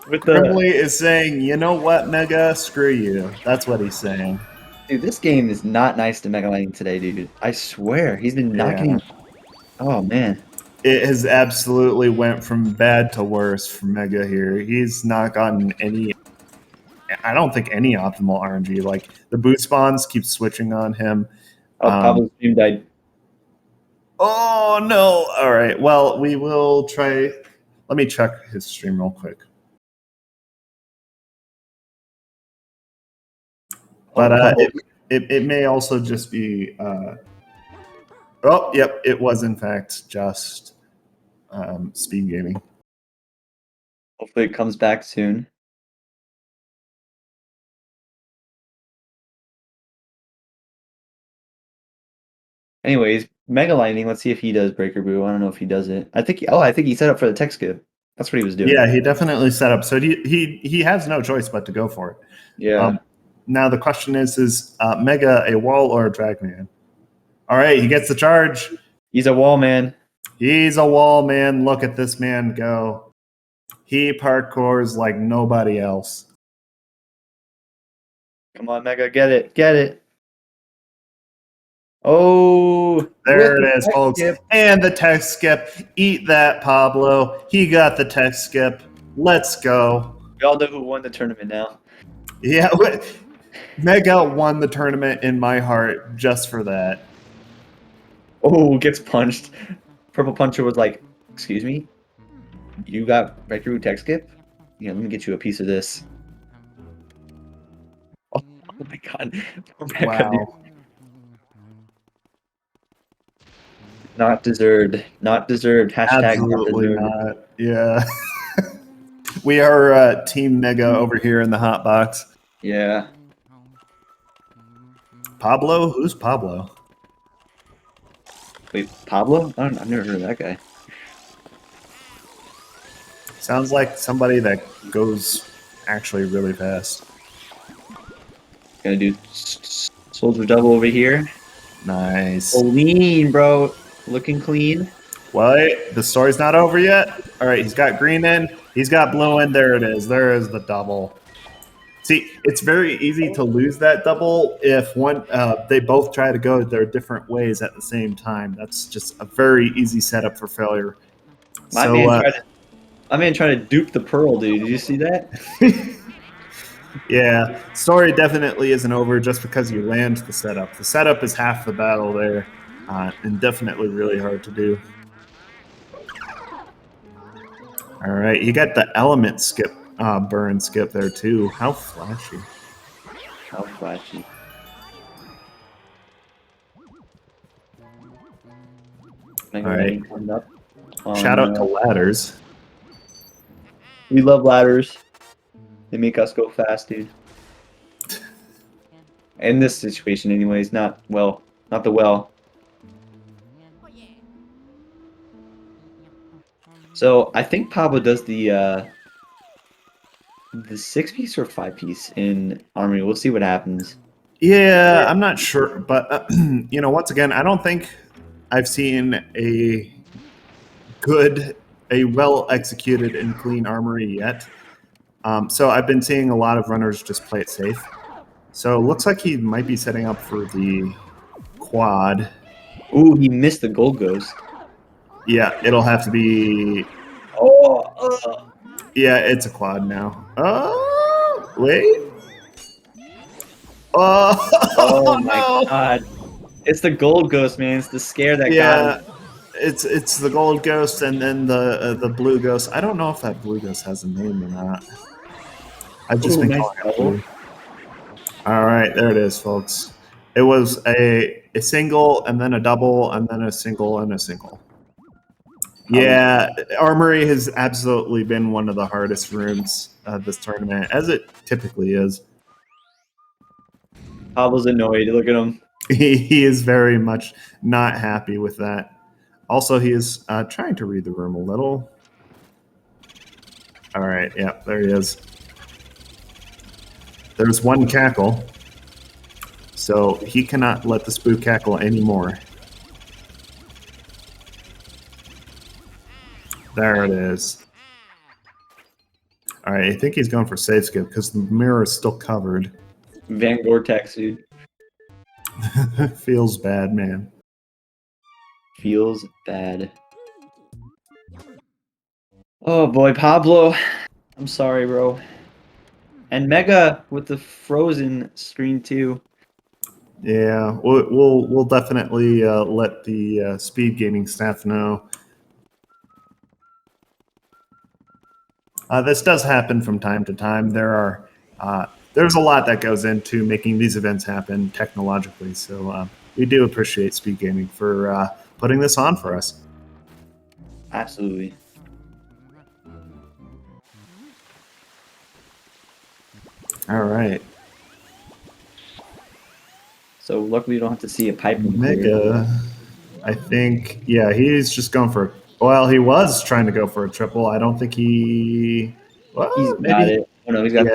Grimly the... is saying, you know what, Mega? Screw you. That's what he's saying. Dude, this game is not nice to MegaLightning today, dude. I swear. He's been knocking... Oh, man. It has absolutely went from bad to worse for Mega here. He's not gotten any. I don't think any optimal RNG. Like the boost spawns keep switching on him. Oh, Pablo's stream died. Oh no! All right. Well, we will try. Let me check his stream real quick. But it may also just be. Oh, yep. It was in fact just SpeedGaming. Hopefully, it comes back soon. Anyways, MegaLightning. Let's see if he does Breaker Boo. I don't know if he does it. I think he set up for the tech skip. That's what he was doing. Yeah, he definitely set up. So he has no choice but to go for it. Yeah. Now the question is Mega a wall or a drag man? All right, he gets the charge. He's a wall man. He's a wall man. Look at this man go. He parkours like nobody else. Come on, Mega, get it, get it. Oh, there it is, folks. Skip. And the tech skip. Eat that, Pablo. He got the tech skip. Let's go. We all know who won the tournament now. Yeah, Mega won the tournament in my heart just for that. Oh, gets punched. Purple Puncher was like, excuse me? You got Breaker tech skip? Yeah, let me get you a piece of this. Oh my god. Wow. Not deserved. Not deserved. Hashtag absolutely not deserved. Not. Yeah. We are Team Mega over here in the hot box. Yeah. Pablo? Who's Pablo? Wait, Pablo? I've never heard of that guy. Sounds like somebody that goes actually really fast. Gonna do soldier double over here. Nice. Clean, bro. Looking clean. Wait, the story's not over yet. All right, he's got green in. He's got blue in. There it is. There is the double. See, it's very easy to lose that double if they both try to go their different ways at the same time. That's just a very easy setup for failure. My man tried to dupe the pearl, dude. Did you see that? Yeah, story definitely isn't over just because you land the setup. The setup is half the battle there, and definitely really hard to do. All right, you got the element skip, burn skip there too. How flashy. How flashy. All right. Up. Shout out to ladders. We love ladders. They make us go fast, dude. In this situation, anyways, not the well. So I think Pablo does the 6-piece or 5-piece in Armory. We'll see what happens. Yeah, I'm not sure, but you know, once again, I don't think I've seen a well executed and clean Armory yet. So I've been seeing a lot of runners just play it safe. So it looks like he might be setting up for the quad. Ooh, he missed the gold ghost. Yeah, it'll have to be. Oh, yeah, it's a quad now. Oh, wait. Oh my no. god! It's the gold ghost, man. It's the scare that yeah, got him. It's the gold ghost and then the blue ghost. I don't know if that blue ghost has a name or not. I've just been calling it blue. All right, there it is, folks. It was a single and then a double and then a single and a single. Yeah, Armory has absolutely been one of the hardest rooms of this tournament, as it typically is. Pablo's annoyed. Look at him. He is very much not happy with that. Also, he is trying to read the room a little. All right, yeah, there he is. There's one cackle, so he cannot let the spook cackle anymore. There it is. All right, I think he's going for safe skip because the mirror is still covered. Van Gore-Tex, dude. Feels bad, man. Feels bad. Oh boy, Pablo. I'm sorry, bro. And Mega with the frozen screen too. Yeah, we'll definitely let the Speed Gaming staff know. This does happen from time to time. There's a lot that goes into making these events happen technologically. So we do appreciate Speed Gaming for putting this on for us. Absolutely. All right. So luckily we don't have to see a pipe clear. Mega, I think, yeah, he's just going for. Well, he was trying to go for a triple. I don't think he. Well, He's got maybe. it. Oh no, he's got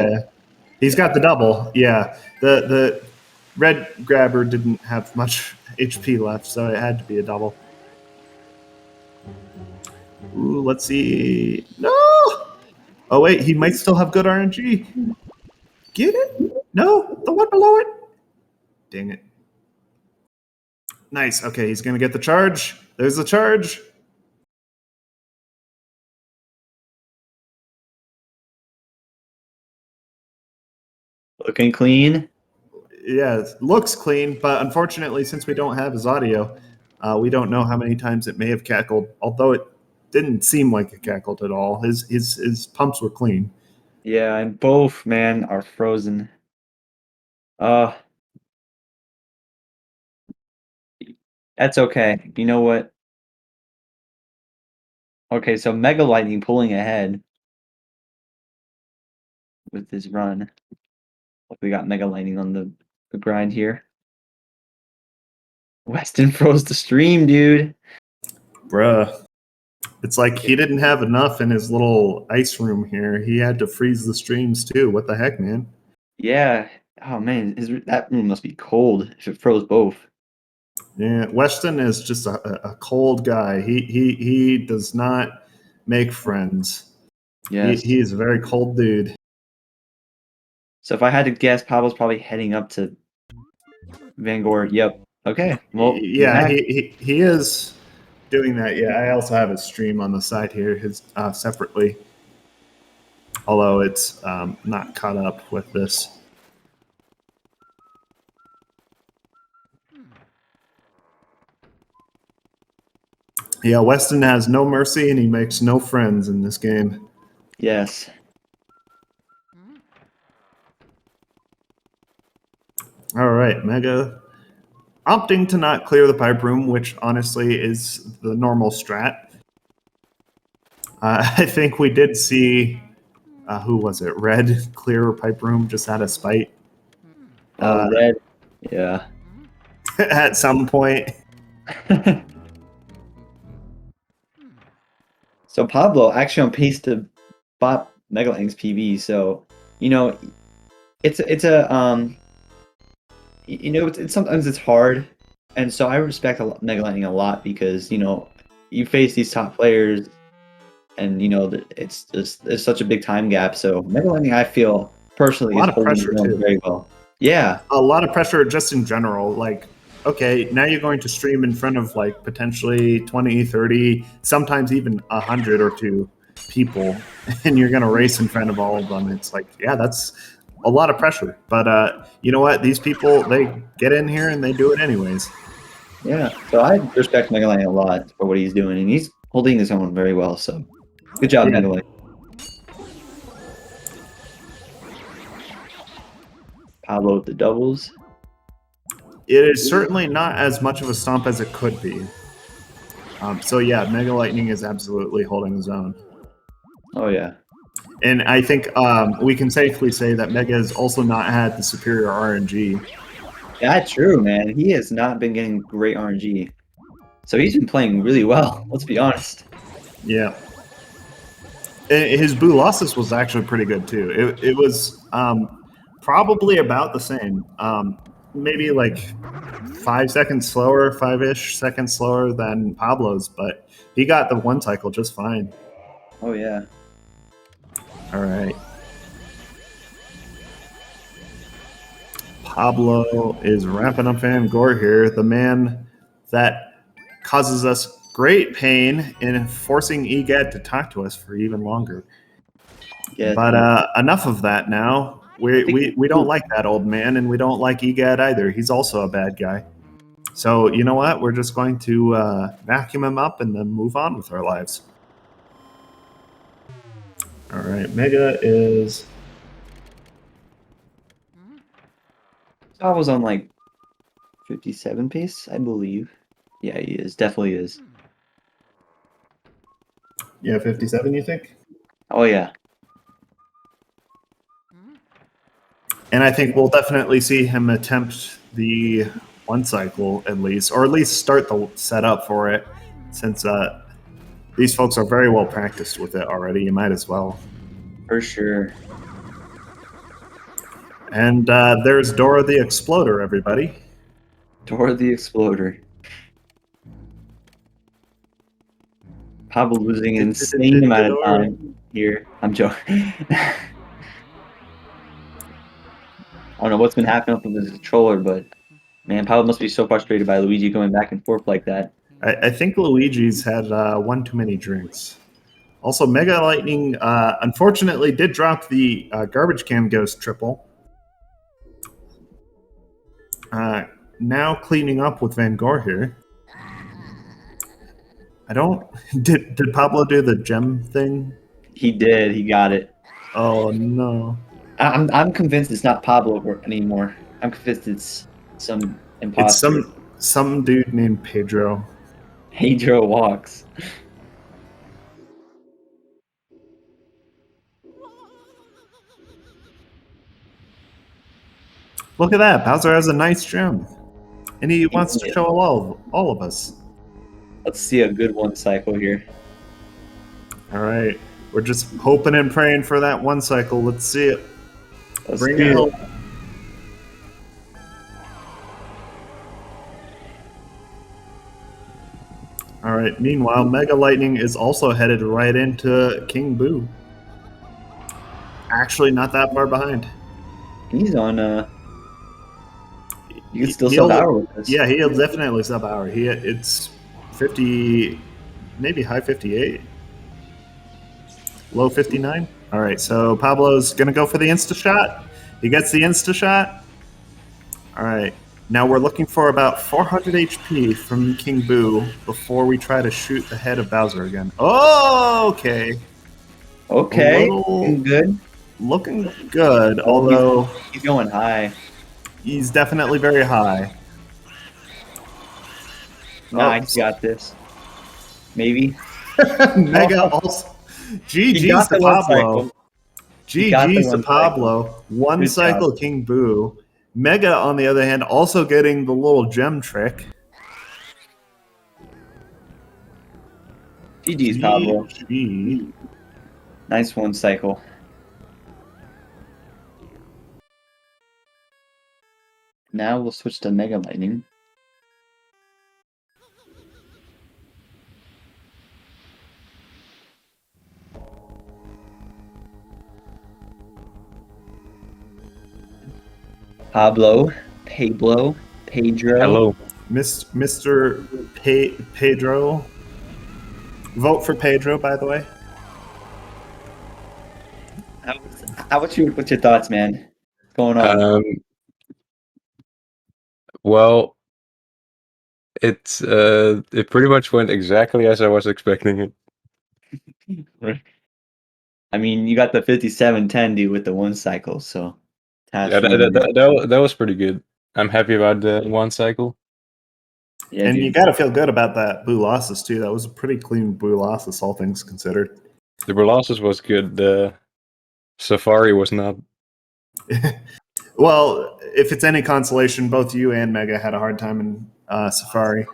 He's got the double. Yeah, the red grabber didn't have much HP left, so it had to be a double. Ooh, let's see. No. Oh wait, he might still have good RNG. Get it? No, the one below it. Dang it. Nice. Okay, he's gonna get the charge. There's the charge. looking clean. Yeah, it looks clean, but unfortunately, since we don't have his audio, we don't know how many times it may have cackled. Although it didn't seem like it cackled at all. His pumps were clean. Yeah, and both man are frozen. That's okay. You know what? Okay, so MegaLightning pulling ahead with this run. We got MegaLightning on the grind here. Weston froze the stream, dude. Bruh. It's like he didn't have enough in his little ice room here. He had to freeze the streams too. What the heck, man? Yeah. Oh man, that room must be cold if it froze both. Yeah, Weston is just a cold guy. He does not make friends. Yes. He is a very cold dude. So if I had to guess, Pablo's probably heading up to Vanguard. Yep. Okay. Well, Yeah, he is doing that. Yeah, I also have his stream on the side here, his separately. Although it's not caught up with this. Yeah, Weston has no mercy and he makes no friends in this game. Yes. All right, Mega opting to not clear the pipe room, which honestly is the normal strat. I think we did see, who was it? Red clear pipe room just out of spite. Red. Yeah. At some point. So Pablo actually on pace to bot MegaLightning's PB. So it's it's sometimes it's hard, and so I respect MegaLightning a lot because you face these top players, and it's such a big time gap. So MegaLightning, I feel personally, A lot is of holding pressure, his own too. very well. Yeah. A lot of pressure just in general. Like, okay, now you're going to stream in front of like potentially 20, 30, sometimes even 100 or two people, and you're going to race in front of all of them. It's like, yeah, that's a lot of pressure. But you know what? These people, they get in here and they do it anyways. Yeah. So I respect MegaLightning a lot for what he's doing, and he's holding his own very well. So good job, Yeah. MegaLightning. Pablo with the doubles. It is certainly not as much of a stomp as it could be. So yeah, MegaLightning is absolutely holding his own. Oh yeah. And I think we can safely say that Mega has also not had the superior RNG. Yeah, true, man. He has not been getting great RNG. So he's been playing really well, let's be honest. Yeah. His Boo losses was actually pretty good too. It was probably about the same. Maybe like 5 seconds slower, 5-ish seconds slower than Pablo's, but he got the one cycle just fine. Oh yeah. All right. Pablo is wrapping up Van Gore here, the man that causes us great pain in forcing EGAD to talk to us for even longer. Yeah, But enough of that now. We don't like that old man, and we don't like EGAD either. He's also a bad guy. So you know what? We're just going to vacuum him up and then move on with our lives. All right, Mega is... I was on like 57 pace, I believe. Yeah, he is. Definitely is. Yeah, 57, you think? Oh, yeah. And I think we'll definitely see him attempt the one cycle at least, or at least start the setup for it, since these folks are very well practiced with it already. You might as well. For sure. And there's Dora the Exploder, everybody. Dora the Exploder. Pablo losing an insane amount of time here. I'm joking. I don't know what's been happening with his controller, but man, Pablo must be so frustrated by Luigi going back and forth like that. I think Luigi's had one too many drinks. Also, MegaLightning unfortunately did drop the Garbage Can Ghost triple. Now cleaning up with Van Gore here. I don't... Did Pablo do the gem thing? He did. He got it. Oh, no. I'm convinced it's not Pablo anymore. I'm convinced it's some imposter. It's some dude named Pedro. Pedro walks. Look at that. Bowser has a nice gem. And he wants to show all of us. Let's see a good one cycle here. All right. We're just hoping and praying for that one cycle. Let's see it. Bring it home. All right. Meanwhile, MegaLightning is also headed right into King Boo. Actually, not that far behind. He's on. You can still sub hour with this. Yeah, he'll definitely sub hour. It's 50, maybe high 58, low 59. All right, so Pablo's gonna go for the insta shot. He gets the insta shot. All right, now we're looking for about 400 HP from King Boo before we try to shoot the head of Bowser again. Oh, okay. Okay, looking good. Looking good, although he's going high. He's definitely very high. Nah, he's got this. Maybe. Mega also. GG's to Pablo. GG's to Pablo. One cycle King Boo. Mega, on the other hand, also getting the little gem trick. GG's, Pablo. Nice one cycle. Now we'll switch to MegaLightning. Pablo, Pedro. Hello. Mr. Pedro. Vote for Pedro, by the way. What's your thoughts, man? What's going on? Well, it pretty much went exactly as I was expecting it. I mean, you got the 57-10 dude with the one cycle, so yeah, that was pretty good. I'm happy about the one cycle. Yeah, and dude, you got to feel good about that Boo losses too. That was a pretty clean Boo losses, all things considered. The Boo losses was good. The Safari was not. Well, if it's any consolation, both you and Mega had a hard time in Safari.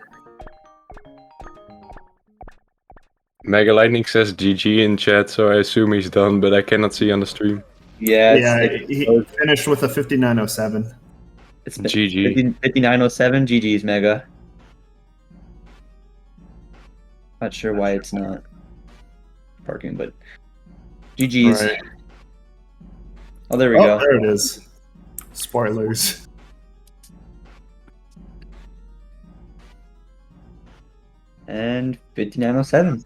MegaLightning says GG in chat, so I assume he's done, but I cannot see on the stream. Yeah, he finished with a 5907. It's GG. 5907. GG's, Mega. Not sure why it's not parking, but GG's. Right. Oh, there we go. There it is. Spoilers. And 5907.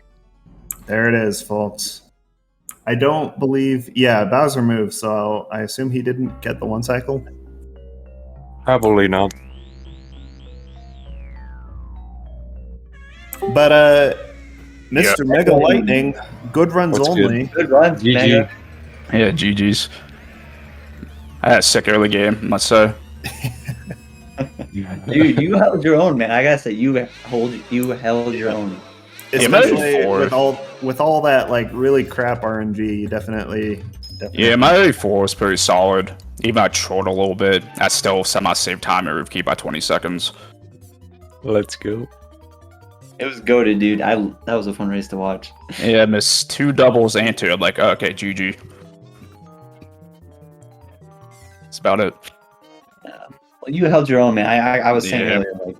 There it is, folks. I don't believe. Yeah, Bowser moved, so I assume he didn't get the 1 cycle. Probably not. But Mr. Mega Lightning, good runs What's only. Good runs, GG. Mega. Yeah, GG's. I had a sick early game, must say. Dude, you held your own, man. I gotta say, you held your own. Especially maybe with all that like really crap RNG, you definitely. Yeah, my early 4 was pretty solid. Even I trolled a little bit, I still semi-saved time at roof key by 20 seconds. Let's go. It was goated, dude. That was a fun race to watch. Yeah, I missed 2 doubles and 2. I'm like, okay, GG. That's about it. Well, you held your own, man. I was saying Yeah. earlier, like,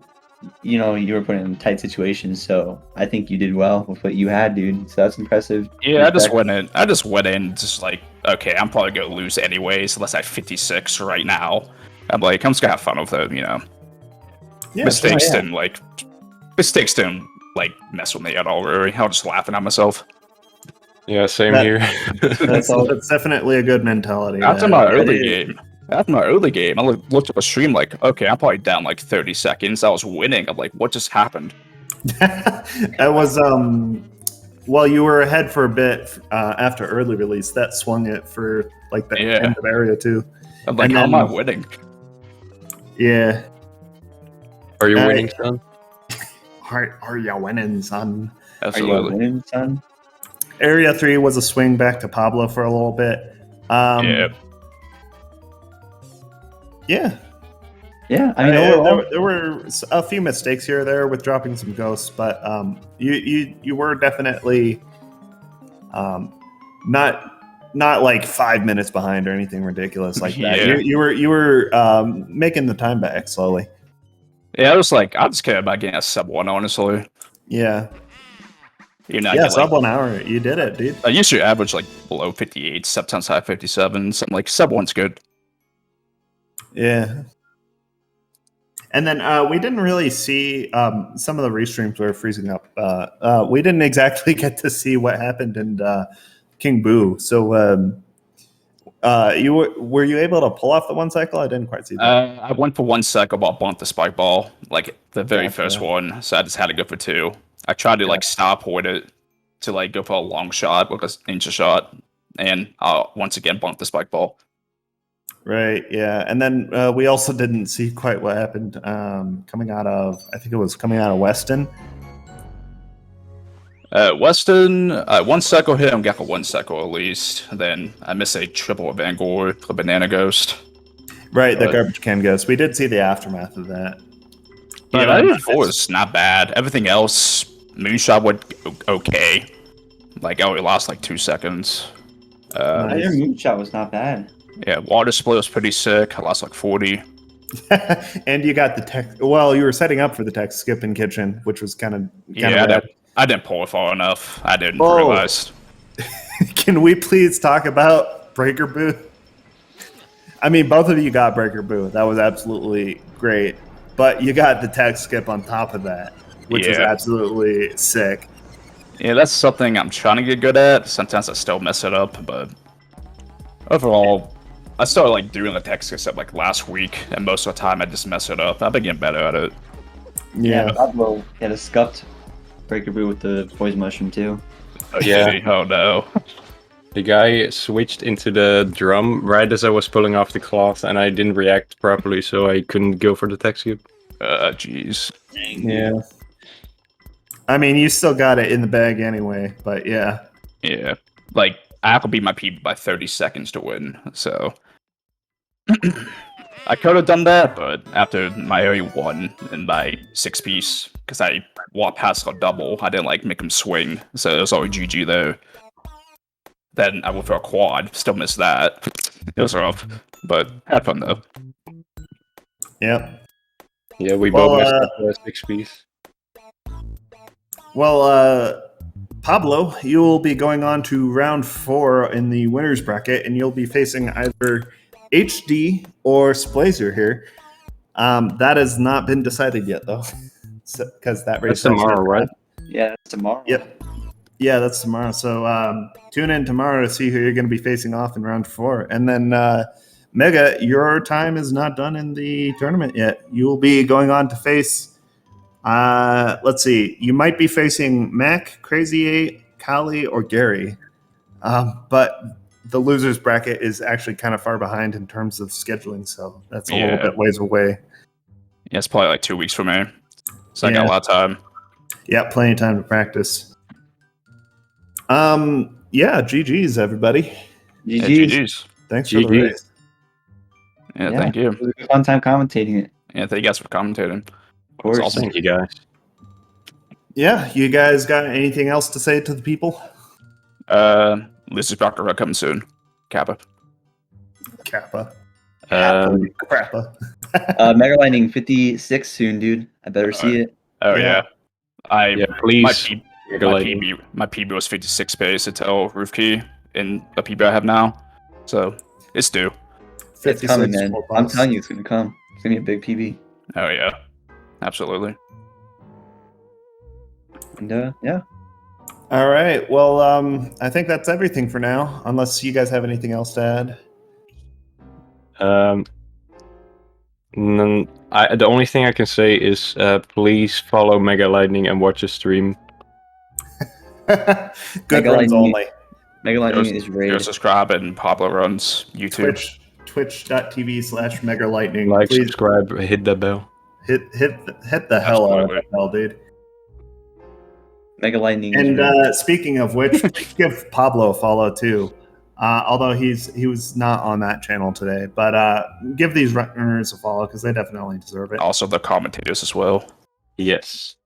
you know, you were put in tight situations, so I think you did well with what you had, dude. So that's impressive. Yeah, I just Respect. went in just like, okay, I'm probably gonna lose anyways, unless I have 56 right now. I'm like, I'm just gonna have fun with it, you know. Yeah, mistakes yeah. didn't like mess with me at all, really. I was just laughing at myself. Yeah, same That- here. That's all. That's definitely a good mentality. After Yeah. my it early is. game, I looked at the stream like, okay, I'm probably down like 30 seconds. I was winning. I'm like, what just happened? That was well, you were ahead for a bit after early release. That swung it for like the Yeah. end of area too. I'm like, And how am I then- winning? Yeah. Are you I- winning, son? Are ya winning, son? Are you Absolutely. winning, son? Area 3 was a swing back to Pablo for a little bit. Yeah. Yeah. Yeah, I mean, overall, there were a few mistakes here or there with dropping some ghosts, but you were definitely not like 5 minutes behind or anything ridiculous like that. Yeah. You were making the time back slowly. Yeah, I just care about getting a sub 1, honestly. Yeah. You know, Yeah, sub 1 hour. You did it, dude. I usually average like below 58, sometimes high 57, something like sub 1's good. Yeah. And then we didn't really see some of the restreams were freezing up. We didn't exactly get to see what happened in King Boo. So were you able to pull off the 1 cycle? I didn't quite see that. I went for 1 cycle, but bumped the spike ball, like the very Gotcha. first one, so I just had to go for 2. I tried to like stop point it to like go for a long shot with an inch shot, and once again bumped the spike ball. Right, yeah. And then we also didn't see quite what happened coming out of, I think it was coming out of Weston. Weston, 1 cycle hit him, got for 1 cycle at least. Then I missed a triple Vanguard, a banana ghost. Right, the But- garbage can ghost. We did see the aftermath of that. Yeah, But, that even 4 was not bad. Everything else, Moonshot went okay. Like I only lost like 2 seconds. I hear Moonshot was not bad. Yeah, water split was pretty sick. I lost like 40. And you got the tech. Well, you were setting up for the tech skip in kitchen, which was kind of Yeah, I didn't pull it far enough. I didn't Oh. realize. Can we please talk about Breaker Boo? I mean, both of you got Breaker Boo. That was absolutely great. But you got the tech skip on top of that, which was Yeah. absolutely sick. Yeah, that's something I'm trying to get good at. Sometimes I still mess it up, but overall, I started like doing the text except like last week, and most of the time I just mess it up. I've been getting better at it. Yeah. Pablo had a scuffed Breaker Boo with the poison mushroom too. Yeah. Oh no. The guy switched into the drum right as I was pulling off the cloth, and I didn't react properly, so I couldn't go for the tech skip. Jeez. Yeah. I mean, you still got it in the bag anyway, but yeah. Yeah. Like, I have to beat my PB by 30 seconds to win, so. I could have done that, but after my area won in my 6-piece, because I walked past a double, I didn't like make him swing, so it was always GG there. Then I went for a quad, still missed that. It was rough, but had fun though. Yep. Yeah, we Well, both messed up the 6-piece. Well, Pablo, you'll be going on to round 4 in the winners bracket, and you'll be facing either HD or Splazer here. That has not been decided yet, though, because that race That's tomorrow, right? Yeah, it's tomorrow. Yep. Yeah, that's tomorrow. So tune in tomorrow to see who you're going to be facing off in round 4. And then, Mega, your time is not done in the tournament yet. You will be going on to face, let's see, you might be facing Mac, Crazy 8, Kali, or Gary. But the losers bracket is actually kind of far behind in terms of scheduling, so that's a little bit ways away. Yeah, it's probably like 2 weeks for me. So I got a lot of time. Yeah, plenty of time to practice. Yeah, GG's, everybody. Yeah, GG's. GG's. Thanks for the GG. race. Yeah, thank you. It was a fun time commentating it. Yeah, thank you guys for commentating. Of course. It's awesome. Thank you guys. Yeah, you guys got anything else to say to the people? Lucy's Proctor coming soon. Kappa. Kappa. Um, Crappa. MegaLightning 56 soon, dude. I better see it. Oh Yeah. yeah. yeah, please. My PB was 56 pace to tell Roof Key in the PB I have now. So it's due. It's coming, 56 man. full I'm boss. telling you, it's gonna come. It's gonna be a big PB. Oh yeah. Absolutely. And yeah. All right. Well, I think that's everything for now, unless you guys have anything else to add. The only thing I can say is please follow MegaLightning and watch his stream. Good runs only. MegaLightning is Go raid. subscribe and Pablo runs YouTube. Twitch.tv/MegaLightning. Like, Please subscribe, hit the bell. hit the hell out of that bell, dude. MegaLightning is And raid. speaking of which, give Pablo a follow too. Although he was not on that channel today, but give these runners a follow because they definitely deserve it. Also the commentators as well. Yes.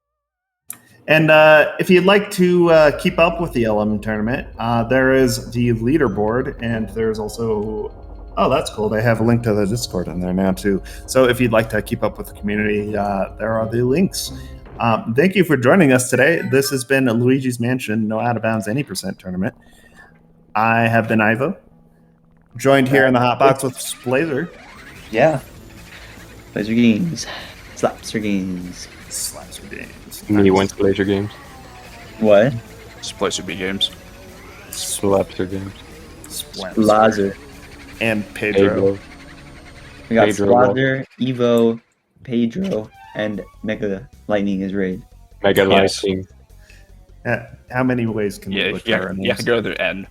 And if you'd like to keep up with the LM tournament, there is the leaderboard, and there's also that's cool. They have a link to the Discord in there now too. So if you'd like to keep up with the community, there are the links. Thank you for joining us today. This has been Luigi's Mansion No Out of Bounds Any Percent tournament. I have been Ivo, joined here in the hot box with Blazer. Yeah. Laser games. Slapster games. Slaps for games. Me went to laser games. What? Just play Super games. Slapster games. Lazer. And Pedro. We got Pedro Slazer, Evo, Pedro, and MegaLightning is raid. MegaLightning. How many ways can we Yeah, look you at have, our you have to names? go to the end.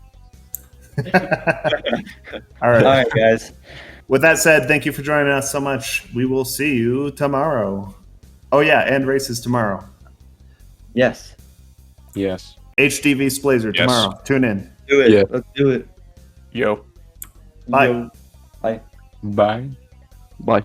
All right. All right, guys. With that said, thank you for joining us so much. We will see you tomorrow. Oh yeah, and races tomorrow. Yes. Yes. HDV Splazer Yes. tomorrow. Tune in. Do it. Yeah. Let's do it. Yo. Bye. Yo. Bye. Bye. Bye.